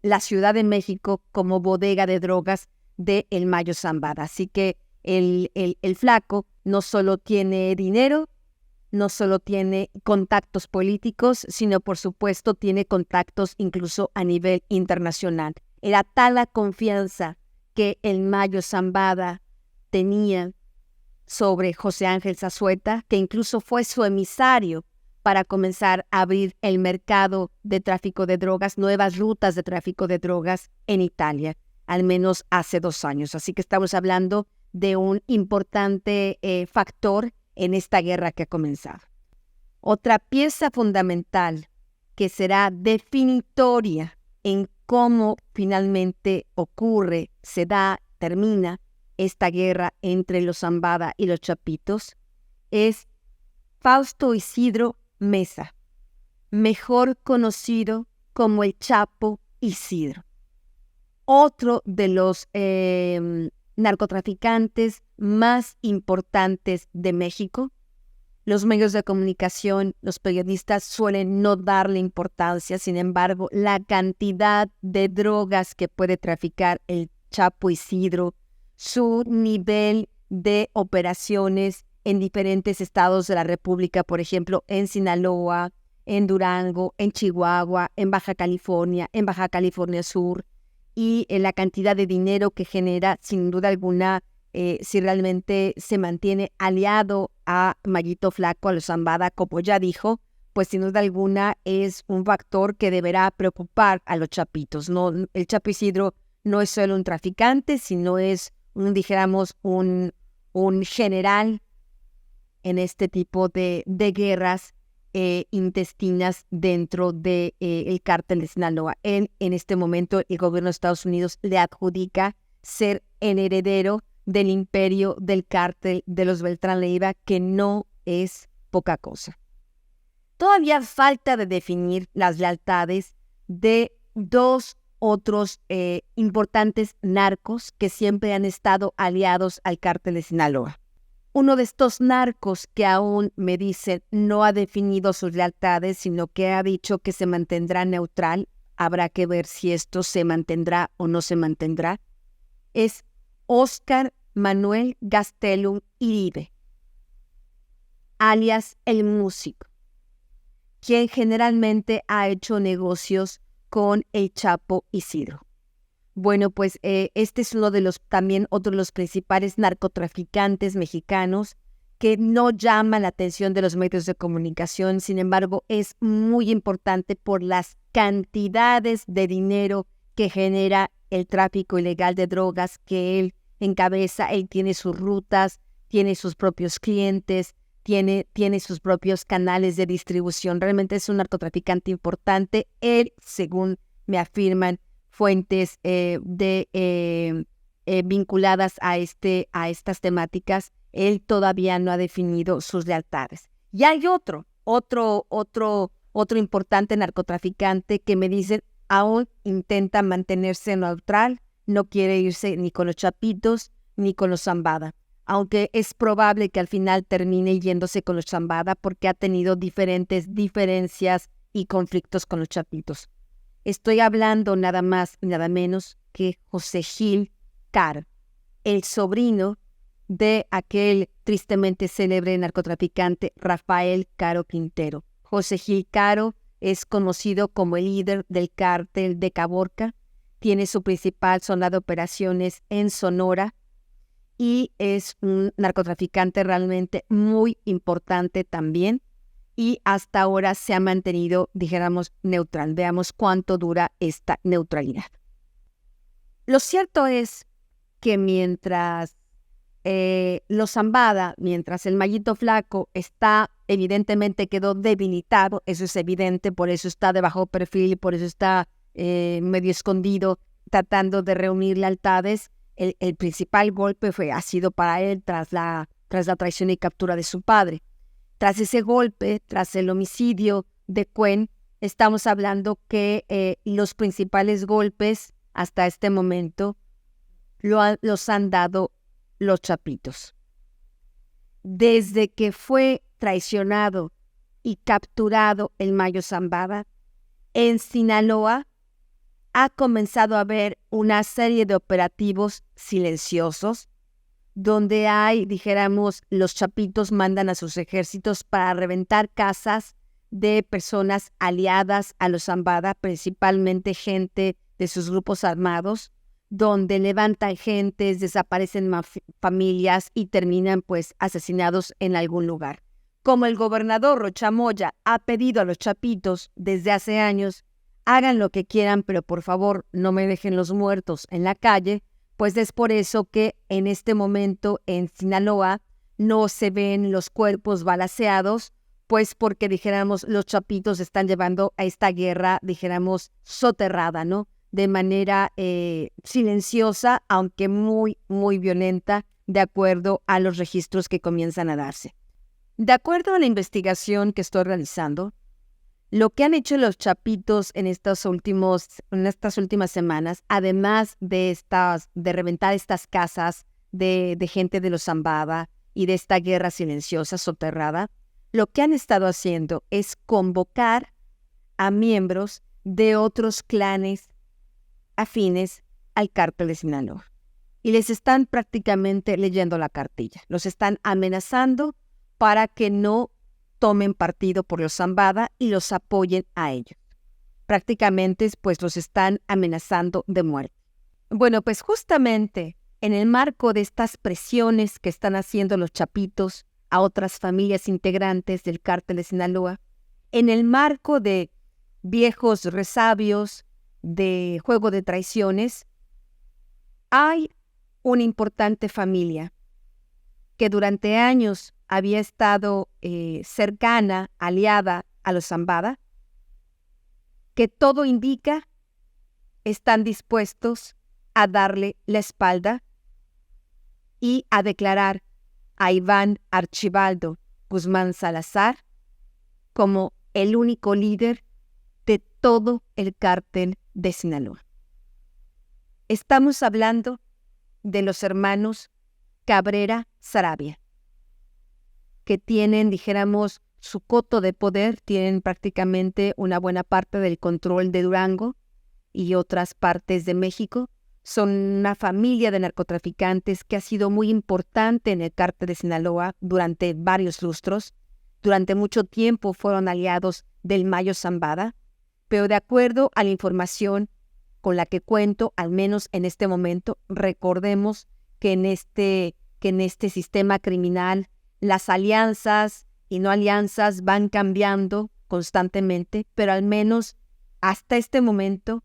la Ciudad de México como bodega de drogas de el Mayo Zambada. Así que el Flaco no solo tiene dinero, no solo tiene contactos políticos, sino por supuesto tiene contactos incluso a nivel internacional. Era tal la confianza que el Mayo Zambada tenía sobre José Ángel Zazueta, que incluso fue su emisario para comenzar a abrir el mercado de tráfico de drogas, nuevas rutas de tráfico de drogas en Italia, al menos hace 2 años. Así que estamos hablando de un importante factor en esta guerra que ha comenzado. Otra pieza fundamental que será definitoria en cómo finalmente ocurre, se da, termina esta guerra entre los Zambada y los Chapitos, es Fausto Isidro Mesa, mejor conocido como el Chapo Isidro. Otro de los narcotraficantes más importantes de México. Los medios de comunicación, los periodistas suelen no darle importancia, sin embargo, la cantidad de drogas que puede traficar el Chapo Isidro, su nivel de operaciones en diferentes estados de la República, por ejemplo, en Sinaloa, en Durango, en Chihuahua, en Baja California Sur, y la cantidad de dinero que genera, sin duda alguna, si realmente se mantiene aliado a Mallito Flaco, a los Zambada, como ya dijo, pues sin duda alguna es un factor que deberá preocupar a los chapitos. No, el Chapo Isidro no es solo un traficante, sino es dijéramos, un general en este tipo de guerras intestinas dentro del cártel de Sinaloa. En este momento, el gobierno de Estados Unidos le adjudica ser el heredero del imperio del cártel de los Beltrán Leiva, que no es poca cosa. Todavía falta de definir las lealtades de dos otros importantes narcos que siempre han estado aliados al cártel de Sinaloa. Uno de estos narcos que aún me dicen no ha definido sus lealtades, sino que ha dicho que se mantendrá neutral, habrá que ver si esto se mantendrá o no se mantendrá, es Óscar Manuel Gastelum Iribe, alias El Músico, quien generalmente ha hecho negocios con el Chapo Isidro. Bueno, pues este es uno de los, también otro de los principales narcotraficantes mexicanos que no llama la atención de los medios de comunicación. Sin embargo, es muy importante por las cantidades de dinero que genera el tráfico ilegal de drogas que él encabeza. Él tiene sus rutas, tiene sus propios clientes, tiene sus propios canales de distribución. Realmente es un narcotraficante importante. Él, según me afirman fuentes vinculadas a estas temáticas, él todavía no ha definido sus lealtades. Y hay otro importante narcotraficante que me dicen aún intenta mantenerse neutral, no quiere irse ni con los Chapitos ni con los Zambada, aunque es probable que al final termine yéndose con los Zambada porque ha tenido diferentes diferencias y conflictos con los Chapitos. Estoy hablando nada más y nada menos que José Gil Caro, el sobrino de aquel tristemente célebre narcotraficante Rafael Caro Quintero. José Gil Caro es conocido como el líder del cártel de Caborca, tiene su principal zona de operaciones en Sonora y es un narcotraficante realmente muy importante también. Y hasta ahora se ha mantenido, dijéramos, neutral. Veamos cuánto dura esta neutralidad. Lo cierto es que mientras los Zambada, mientras el Mallito Flaco está, evidentemente quedó debilitado, eso es evidente, por eso está de bajo perfil, por eso está medio escondido, tratando de reunir lealtades. El principal golpe ha sido para él tras la traición y captura de su padre. Tras ese golpe, tras el homicidio de Cuen, estamos hablando que los principales golpes hasta este momento los han dado los Chapitos. Desde que fue traicionado y capturado el Mayo Zambada, en Sinaloa ha comenzado a haber una serie de operativos silenciosos donde dijéramos, los Chapitos mandan a sus ejércitos para reventar casas de personas aliadas a los Zambada, principalmente gente de sus grupos armados, donde levantan gentes, desaparecen familias y terminan pues asesinados en algún lugar. Como el gobernador Rocha Moya ha pedido a los Chapitos desde hace años, hagan lo que quieran, pero por favor no me dejen los muertos en la calle, pues es por eso que en este momento en Sinaloa no se ven los cuerpos balaceados, pues porque, dijéramos, los Chapitos están llevando a esta guerra, dijéramos, soterrada, ¿no? De manera silenciosa, aunque muy, muy violenta, de acuerdo a los registros que comienzan a darse. De acuerdo a la investigación que estoy realizando, lo que han hecho los Chapitos en estas últimas semanas, además de reventar estas casas de gente de los Zambada y de esta guerra silenciosa, soterrada, lo que han estado haciendo es convocar a miembros de otros clanes afines al cártel de Sinaloa. Y les están prácticamente leyendo la cartilla. Los están amenazando para que no tomen partido por los Zambada y los apoyen a ellos. Prácticamente, pues los están amenazando de muerte. Bueno, pues justamente en el marco de estas presiones que están haciendo los chapitos a otras familias integrantes del cártel de Sinaloa, en el marco de viejos resabios, de juego de traiciones, hay una importante familia que durante años había estado cercana, aliada a los Zambada, que todo indica están dispuestos a darle la espalda y a declarar a Iván Archibaldo Guzmán Salazar como el único líder de todo el cártel de Sinaloa. Estamos hablando de los hermanos Cabrera Saravia, que tienen, dijéramos, su coto de poder, tienen prácticamente una buena parte del control de Durango y otras partes de México. Son una familia de narcotraficantes que ha sido muy importante en el cártel de Sinaloa durante varios lustros. Durante mucho tiempo fueron aliados del Mayo Zambada, pero de acuerdo a la información con la que cuento, al menos en este momento, recordemos que en este sistema criminal las alianzas y no alianzas van cambiando constantemente, pero al menos hasta este momento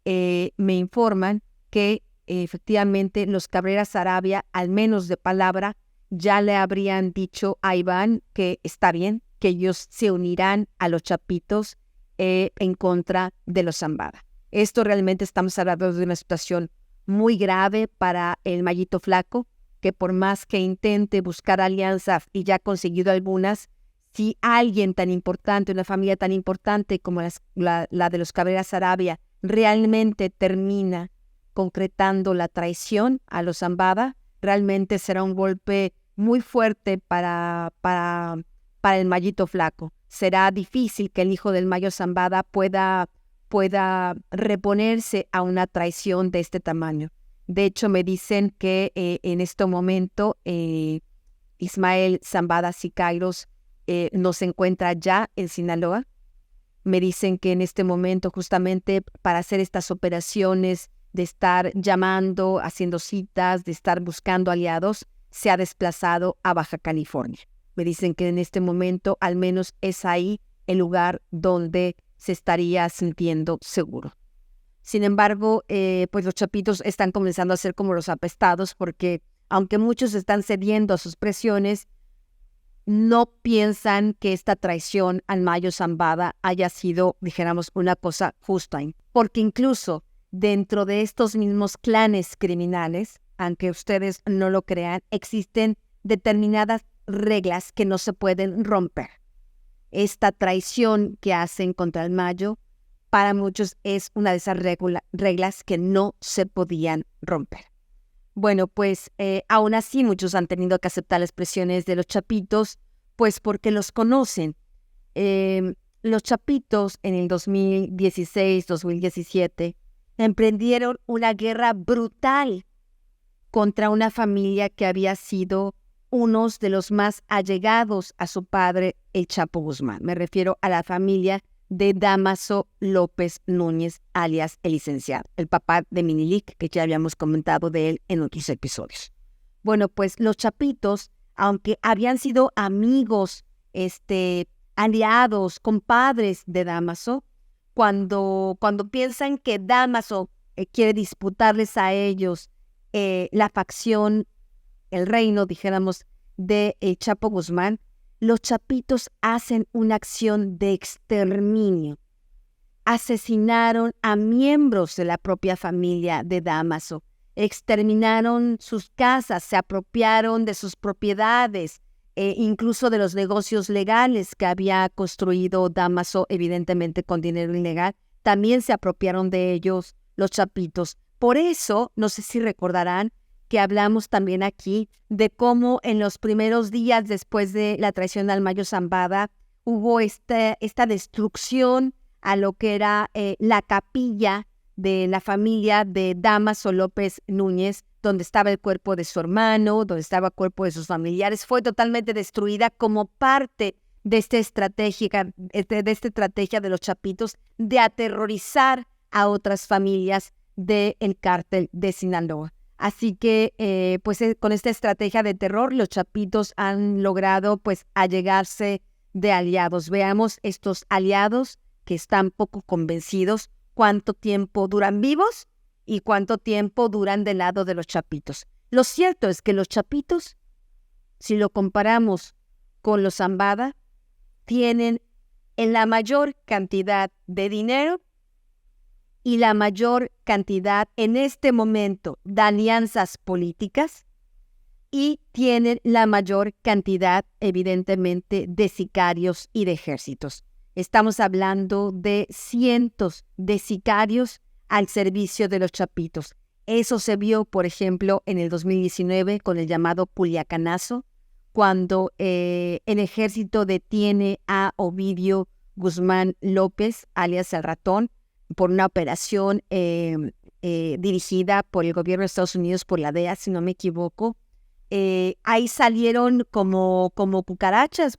me informan que efectivamente los Cabrera Saravia, al menos de palabra, ya le habrían dicho a Iván que está bien, que ellos se unirán a los chapitos en contra de los Zambada. Esto realmente estamos hablando de una situación muy grave para el Mayito Flaco, que por más que intente buscar alianzas y ya ha conseguido algunas, si alguien tan importante, una familia tan importante como la de los Cabrera Saravia, realmente termina concretando la traición a los Zambada, realmente será un golpe muy fuerte para el Mayito Flaco. Será difícil que el hijo del Mayo Zambada pueda reponerse a una traición de este tamaño. De hecho, me dicen que en este momento Ismael Zambada Siqueiros no se encuentra ya en Sinaloa. Me dicen que en este momento, justamente para hacer estas operaciones de estar llamando, haciendo citas, de estar buscando aliados, se ha desplazado a Baja California. Me dicen que en este momento al menos es ahí el lugar donde se estaría sintiendo seguro. Sin embargo, pues los chapitos están comenzando a ser como los apestados porque aunque muchos están cediendo a sus presiones, no piensan que esta traición al Mayo Zambada haya sido, dijéramos, una cosa justa. Porque incluso dentro de estos mismos clanes criminales, aunque ustedes no lo crean, existen determinadas reglas que no se pueden romper. Esta traición que hacen contra el Mayo, para muchos es una de esas reglas que no se podían romper. Bueno, pues aún así muchos han tenido que aceptar las presiones de los chapitos, pues porque los conocen. Los chapitos en el 2016-2017 emprendieron una guerra brutal contra una familia que había sido unos de los más allegados a su padre, el Chapo Guzmán. Me refiero a la familia de Dámaso López Núñez, alias el licenciado, el papá de Minilic, que ya habíamos comentado de él en otros episodios. Bueno, pues los chapitos, aunque habían sido amigos, aliados, compadres de Dámaso, cuando piensan que Dámaso quiere disputarles a ellos la facción, el reino, dijéramos, de el Chapo Guzmán, los chapitos hacen una acción de exterminio. Asesinaron a miembros de la propia familia de Dámaso, exterminaron sus casas, se apropiaron de sus propiedades, incluso de los negocios legales que había construido Dámaso, evidentemente con dinero ilegal, también se apropiaron de ellos los chapitos. Por eso, no sé si recordarán, que hablamos también aquí de cómo en los primeros días después de la traición al Mayo Zambada hubo esta destrucción a lo que era la capilla de la familia de Dámaso López Núñez, donde estaba el cuerpo de su hermano, donde estaba el cuerpo de sus familiares. Fue totalmente destruida como parte de esta estrategia de los Chapitos de aterrorizar a otras familias del cártel de Sinaloa. Así que, con esta estrategia de terror, los Chapitos han logrado, allegarse de aliados. Veamos estos aliados que están poco convencidos cuánto tiempo duran vivos y cuánto tiempo duran del lado de los Chapitos. Lo cierto es que los Chapitos, si lo comparamos con los Zambada, tienen en la mayor cantidad de dinero y la mayor cantidad en este momento de alianzas políticas y tienen la mayor cantidad, evidentemente, de sicarios y de ejércitos. Estamos hablando de cientos de sicarios al servicio de los Chapitos. Eso se vio, por ejemplo, en el 2019 con el llamado Culiacanazo, cuando el ejército detiene a Ovidio Guzmán López, alias El Ratón, por una operación dirigida por el gobierno de Estados Unidos, por la DEA, si no me equivoco. Ahí salieron como cucarachas,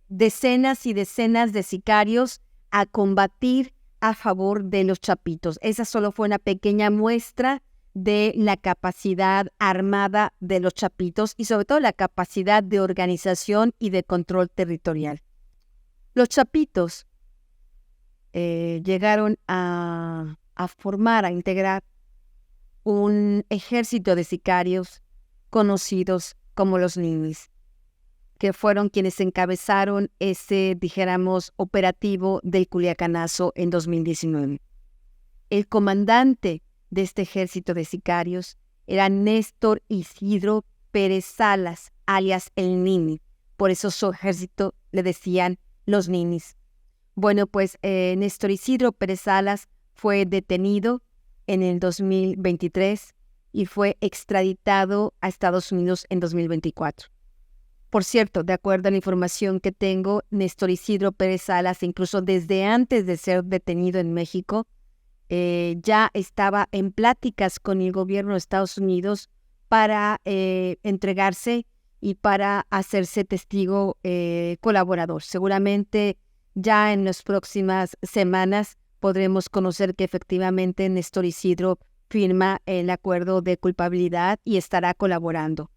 decenas y decenas de sicarios a combatir a favor de los Chapitos. Esa solo fue una pequeña muestra de la capacidad armada de los Chapitos y sobre todo la capacidad de organización y de control territorial. Los Chapitos llegaron a formar, a integrar un ejército de sicarios conocidos como los Ninis, que fueron quienes encabezaron ese, dijéramos, operativo del Culiacanazo en 2019. El comandante de este ejército de sicarios era Néstor Isidro Pérez Salas, alias el Nini. Por eso su ejército le decían los Ninis. Bueno, Néstor Isidro Pérez Salas fue detenido en el 2023 y fue extraditado a Estados Unidos en 2024. Por cierto, de acuerdo a la información que tengo, Néstor Isidro Pérez Salas, incluso desde antes de ser detenido en México, ya estaba en pláticas con el gobierno de Estados Unidos para entregarse y para hacerse testigo colaborador. Seguramente ya en las próximas semanas podremos conocer que efectivamente Néstor Isidro firma el acuerdo de culpabilidad y estará colaborando.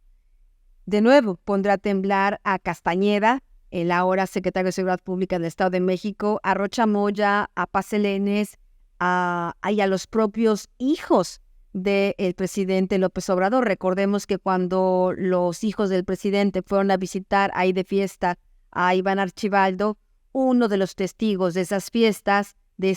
De nuevo, pondrá a temblar a Castañeda, el ahora secretario de Seguridad Pública del Estado de México, a Rocha Moya, a Paz Elenes, y a los propios hijos del presidente López Obrador. Recordemos que cuando los hijos del presidente fueron a visitar ahí de fiesta a Iván Archibaldo, uno de los testigos de esas fiestas, de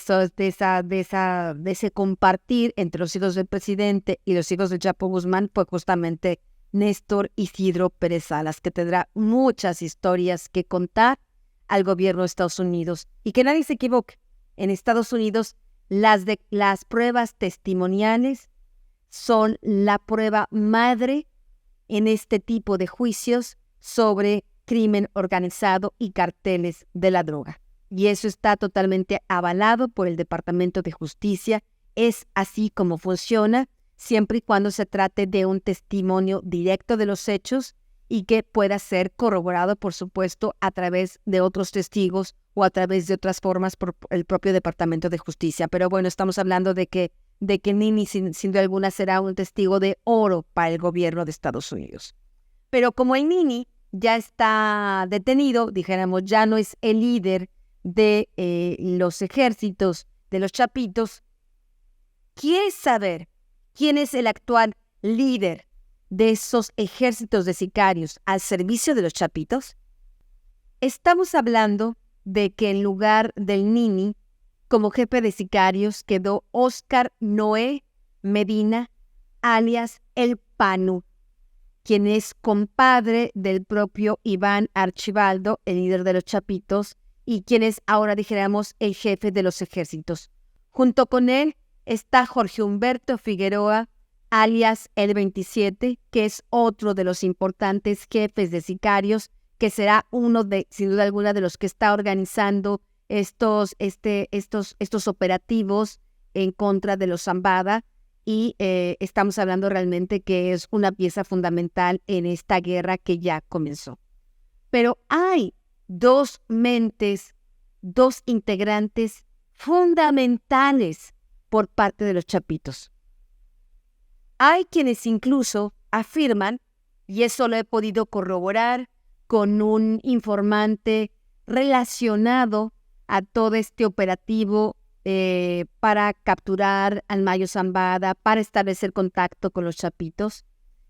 ese compartir entre los hijos del presidente y los hijos de Chapo Guzmán, fue justamente Néstor Isidro Pérez Salas, que tendrá muchas historias que contar al gobierno de Estados Unidos. Y que nadie se equivoque, en Estados Unidos las pruebas testimoniales son la prueba madre en este tipo de juicios sobre crimen organizado y carteles de la droga. Y eso está totalmente avalado por el Departamento de Justicia. Es así como funciona, siempre y cuando se trate de un testimonio directo de los hechos y que pueda ser corroborado, por supuesto, a través de otros testigos o a través de otras formas por el propio Departamento de Justicia. Pero bueno, estamos hablando de que Nini, sin duda alguna, será un testigo de oro para el gobierno de Estados Unidos. Pero como el Nini ya está detenido, dijéramos, ya no es el líder de los ejércitos de los Chapitos, ¿quieres saber quién es el actual líder de esos ejércitos de sicarios al servicio de los Chapitos? Estamos hablando de que en lugar del Nini, como jefe de sicarios, quedó Óscar Noé Medina, alias El Panu, quien es compadre del propio Iván Archibaldo, el líder de los Chapitos, y quien es ahora, dijéramos, el jefe de los ejércitos. Junto con él está Jorge Humberto Figueroa, alias El 27, que es otro de los importantes jefes de sicarios, que será uno de, sin duda alguna, de los que está organizando estos operativos en contra de los Zambada, y estamos hablando realmente que es una pieza fundamental en esta guerra que ya comenzó. Pero hay dos mentes, dos integrantes fundamentales por parte de los Chapitos. Hay quienes incluso afirman, y eso lo he podido corroborar con un informante relacionado a todo este operativo para capturar al Mayo Zambada, para establecer contacto con los Chapitos,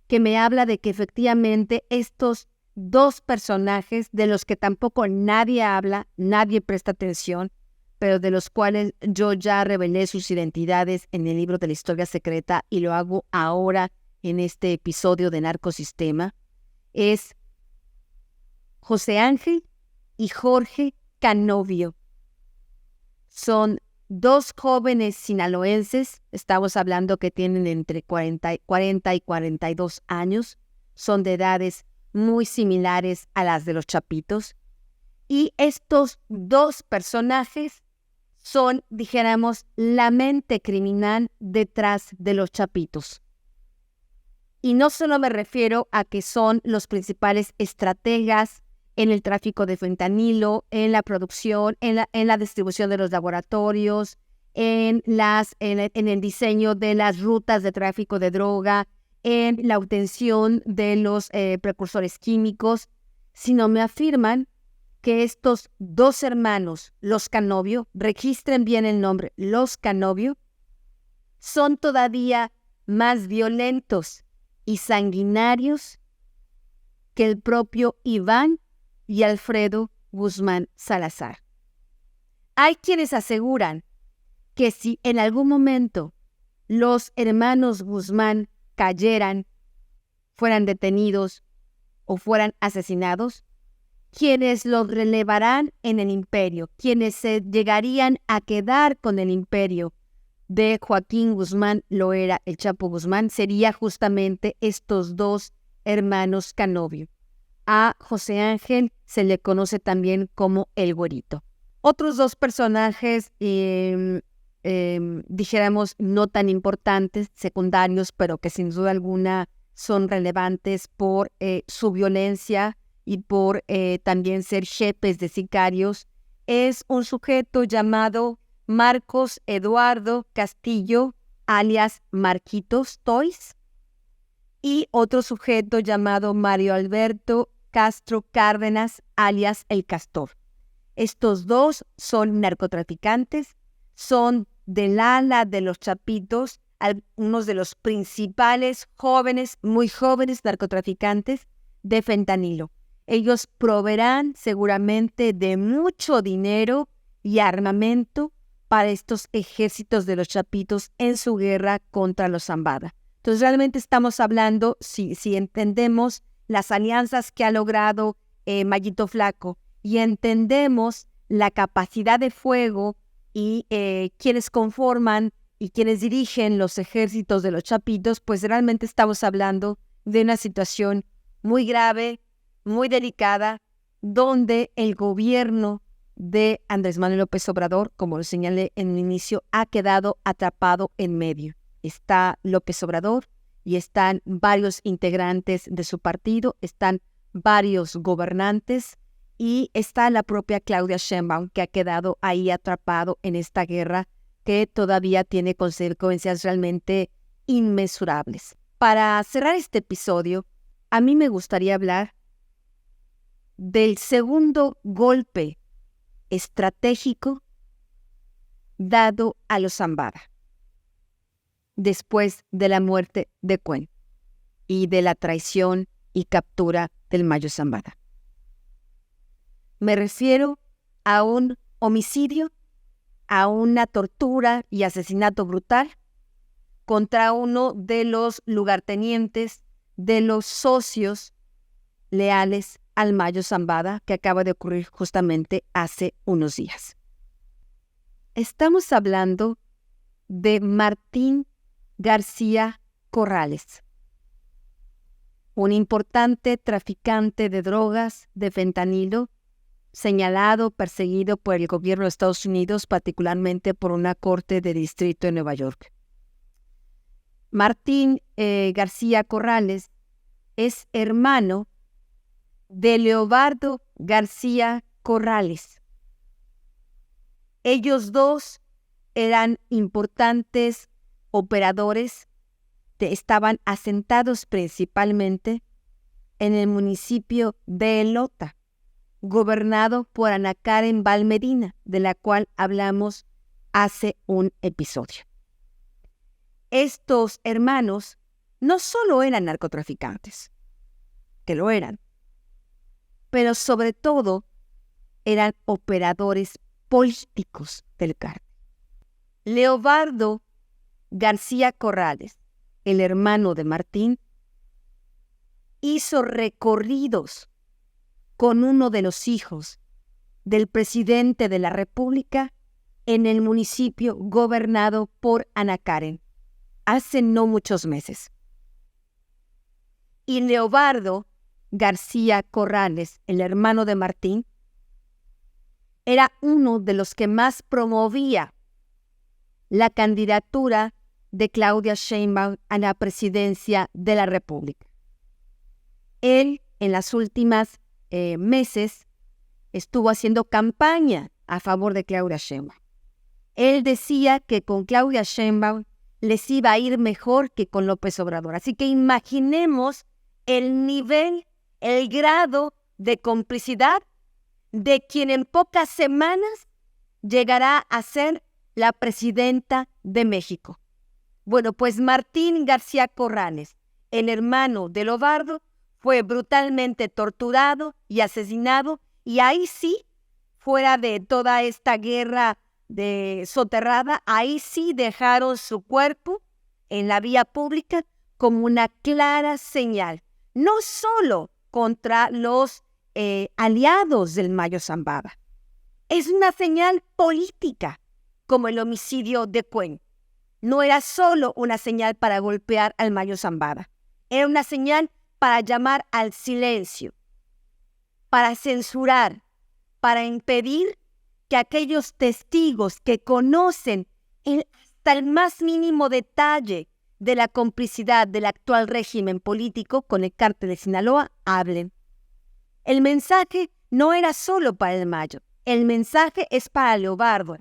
que me habla de que efectivamente estos dos personajes de los que tampoco nadie habla, nadie presta atención, pero de los cuales yo ya revelé sus identidades en el libro de la historia secreta y lo hago ahora en este episodio de Narcosistema, es José Ángel y Jorge Canovio. Son dos jóvenes sinaloenses, estamos hablando que tienen entre 40 y 42 años, son de edades muy similares a las de los Chapitos, y estos dos personajes son, dijéramos, la mente criminal detrás de los Chapitos. Y no solo me refiero a que son los principales estrategas en el tráfico de fentanilo, en la producción, en la distribución de los laboratorios, en el diseño de las rutas de tráfico de droga, en la obtención de los precursores químicos, sino me afirman que estos dos hermanos, los Canovio, registren bien el nombre, los Canovio, son todavía más violentos y sanguinarios que el propio Iván y Alfredo Guzmán Salazar. Hay quienes aseguran que si en algún momento los hermanos Guzmán cayeran, fueran detenidos o fueran asesinados, quienes los relevarán en el imperio, quienes se llegarían a quedar con el imperio de Joaquín Guzmán Loera, el Chapo Guzmán, sería justamente estos dos hermanos Canovio. A José Ángel se le conoce también como el Güerito. Otros dos personajes, dijéramos, no tan importantes, secundarios, pero que sin duda alguna son relevantes por su violencia y por también ser jefes de sicarios, es un sujeto llamado Marcos Eduardo Castillo, alias Marquitos Toys, y otro sujeto llamado Mario Alberto Castro Cárdenas, alias El Castor. Estos dos son narcotraficantes, son del ala de los Chapitos, algunos de los principales jóvenes, muy jóvenes narcotraficantes de fentanilo. Ellos proveerán seguramente de mucho dinero y armamento para estos ejércitos de los Chapitos en su guerra contra los Zambada. Entonces realmente estamos hablando, si entendemos las alianzas que ha logrado Mayito Flaco y entendemos la capacidad de fuego y quienes conforman y quienes dirigen los ejércitos de los Chapitos, pues realmente estamos hablando de una situación muy grave, muy delicada, donde el gobierno de Andrés Manuel López Obrador, como lo señalé en el inicio, ha quedado atrapado en medio. Está López Obrador y están varios integrantes de su partido, están varios gobernantes y está la propia Claudia Sheinbaum, que ha quedado ahí atrapado en esta guerra que todavía tiene consecuencias realmente inmesurables. Para cerrar este episodio, a mí me gustaría hablar del segundo golpe estratégico dado a los Zambada después de la muerte de Cuen y de la traición y captura del Mayo Zambada. Me refiero a un homicidio, a una tortura y asesinato brutal contra uno de los lugartenientes, de los socios leales al Mayo Zambada, que acaba de ocurrir justamente hace unos días. Estamos hablando de Martín García Corrales, un importante traficante de drogas, de fentanilo, señalado, perseguido por el gobierno de Estados Unidos, particularmente por una corte de distrito en Nueva York. Martín García Corrales es hermano de Leobardo García Corrales. Ellos dos eran importantes operadores que estaban asentados principalmente en el municipio de Elota, gobernado por Ana Karen Valmedina, de la cual hablamos hace un episodio. Estos hermanos no solo eran narcotraficantes, que lo eran, pero sobre todo eran operadores políticos del cártel. Leobardo García Corrales, el hermano de Martín, hizo recorridos con uno de los hijos del presidente de la República en el municipio gobernado por Ana Karen, hace no muchos meses. Y Leobardo García Corrales, el hermano de Martín, era uno de los que más promovía la candidatura de Claudia Sheinbaum a la presidencia de la República. Él, en las últimas meses, estuvo haciendo campaña a favor de Claudia Sheinbaum. Él decía que con Claudia Sheinbaum les iba a ir mejor que con López Obrador. Así que imaginemos el nivel, el grado de complicidad de quien en pocas semanas llegará a ser la presidenta de México. Bueno, pues Martín García Corrales, el hermano de Leobardo, fue brutalmente torturado y asesinado, y ahí sí, fuera de toda esta guerra soterrada, ahí sí dejaron su cuerpo en la vía pública como una clara señal, no solo contra los aliados del Mayo Zambada, es una señal política, como el homicidio de Cuen. No era solo una señal para golpear al Mayo Zambada, era una señal para llamar al silencio, para censurar, para impedir que aquellos testigos que conocen hasta el más mínimo detalle de la complicidad del actual régimen político con el cártel de Sinaloa hablen. El mensaje no era solo para el Mayo, el mensaje es para Leobardo,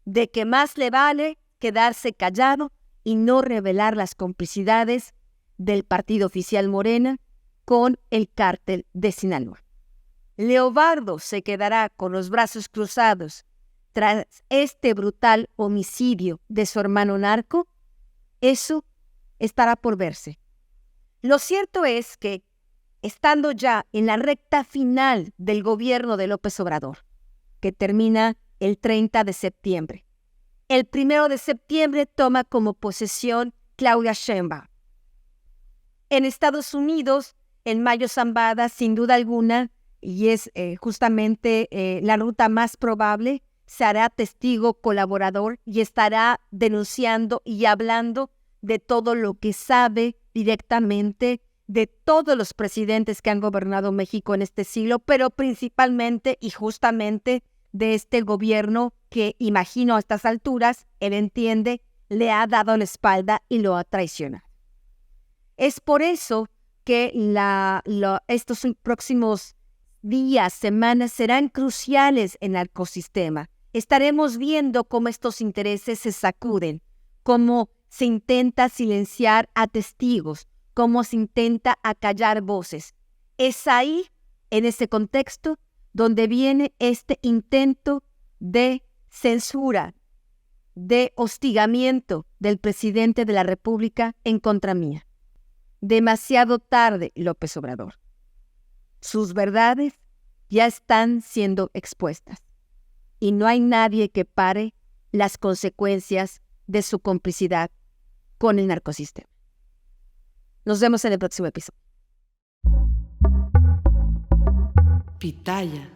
de que más le vale quedarse callado y no revelar las complicidades del partido oficial Morena con el cártel de Sinaloa. Leobardo se quedará con los brazos cruzados tras este brutal homicidio de su hermano narco. Eso estará por verse. Lo cierto es que, estando ya en la recta final del gobierno de López Obrador, que termina el 30 de septiembre, el 1 de septiembre toma como posesión Claudia Sheinbaum. En Estados Unidos, el Mayo Zambada, sin duda alguna, y es justamente la ruta más probable, se hará testigo colaborador y estará denunciando y hablando de todo lo que sabe directamente de todos los presidentes que han gobernado México en este siglo, pero principalmente y justamente de este gobierno que, imagino a estas alturas, él entiende, le ha dado la espalda y lo ha traicionado. Es por eso que estos próximos días, semanas serán cruciales en el ecosistema. Estaremos viendo cómo estos intereses se sacuden, cómo se intenta silenciar a testigos, cómo se intenta acallar voces. Es ahí, en ese contexto, donde viene este intento de censura, de hostigamiento del presidente de la República en contra mía. Demasiado tarde, López Obrador. Sus verdades ya están siendo expuestas y no hay nadie que pare las consecuencias de su complicidad con el narcosistema. Nos vemos en el próximo episodio. Pitaya.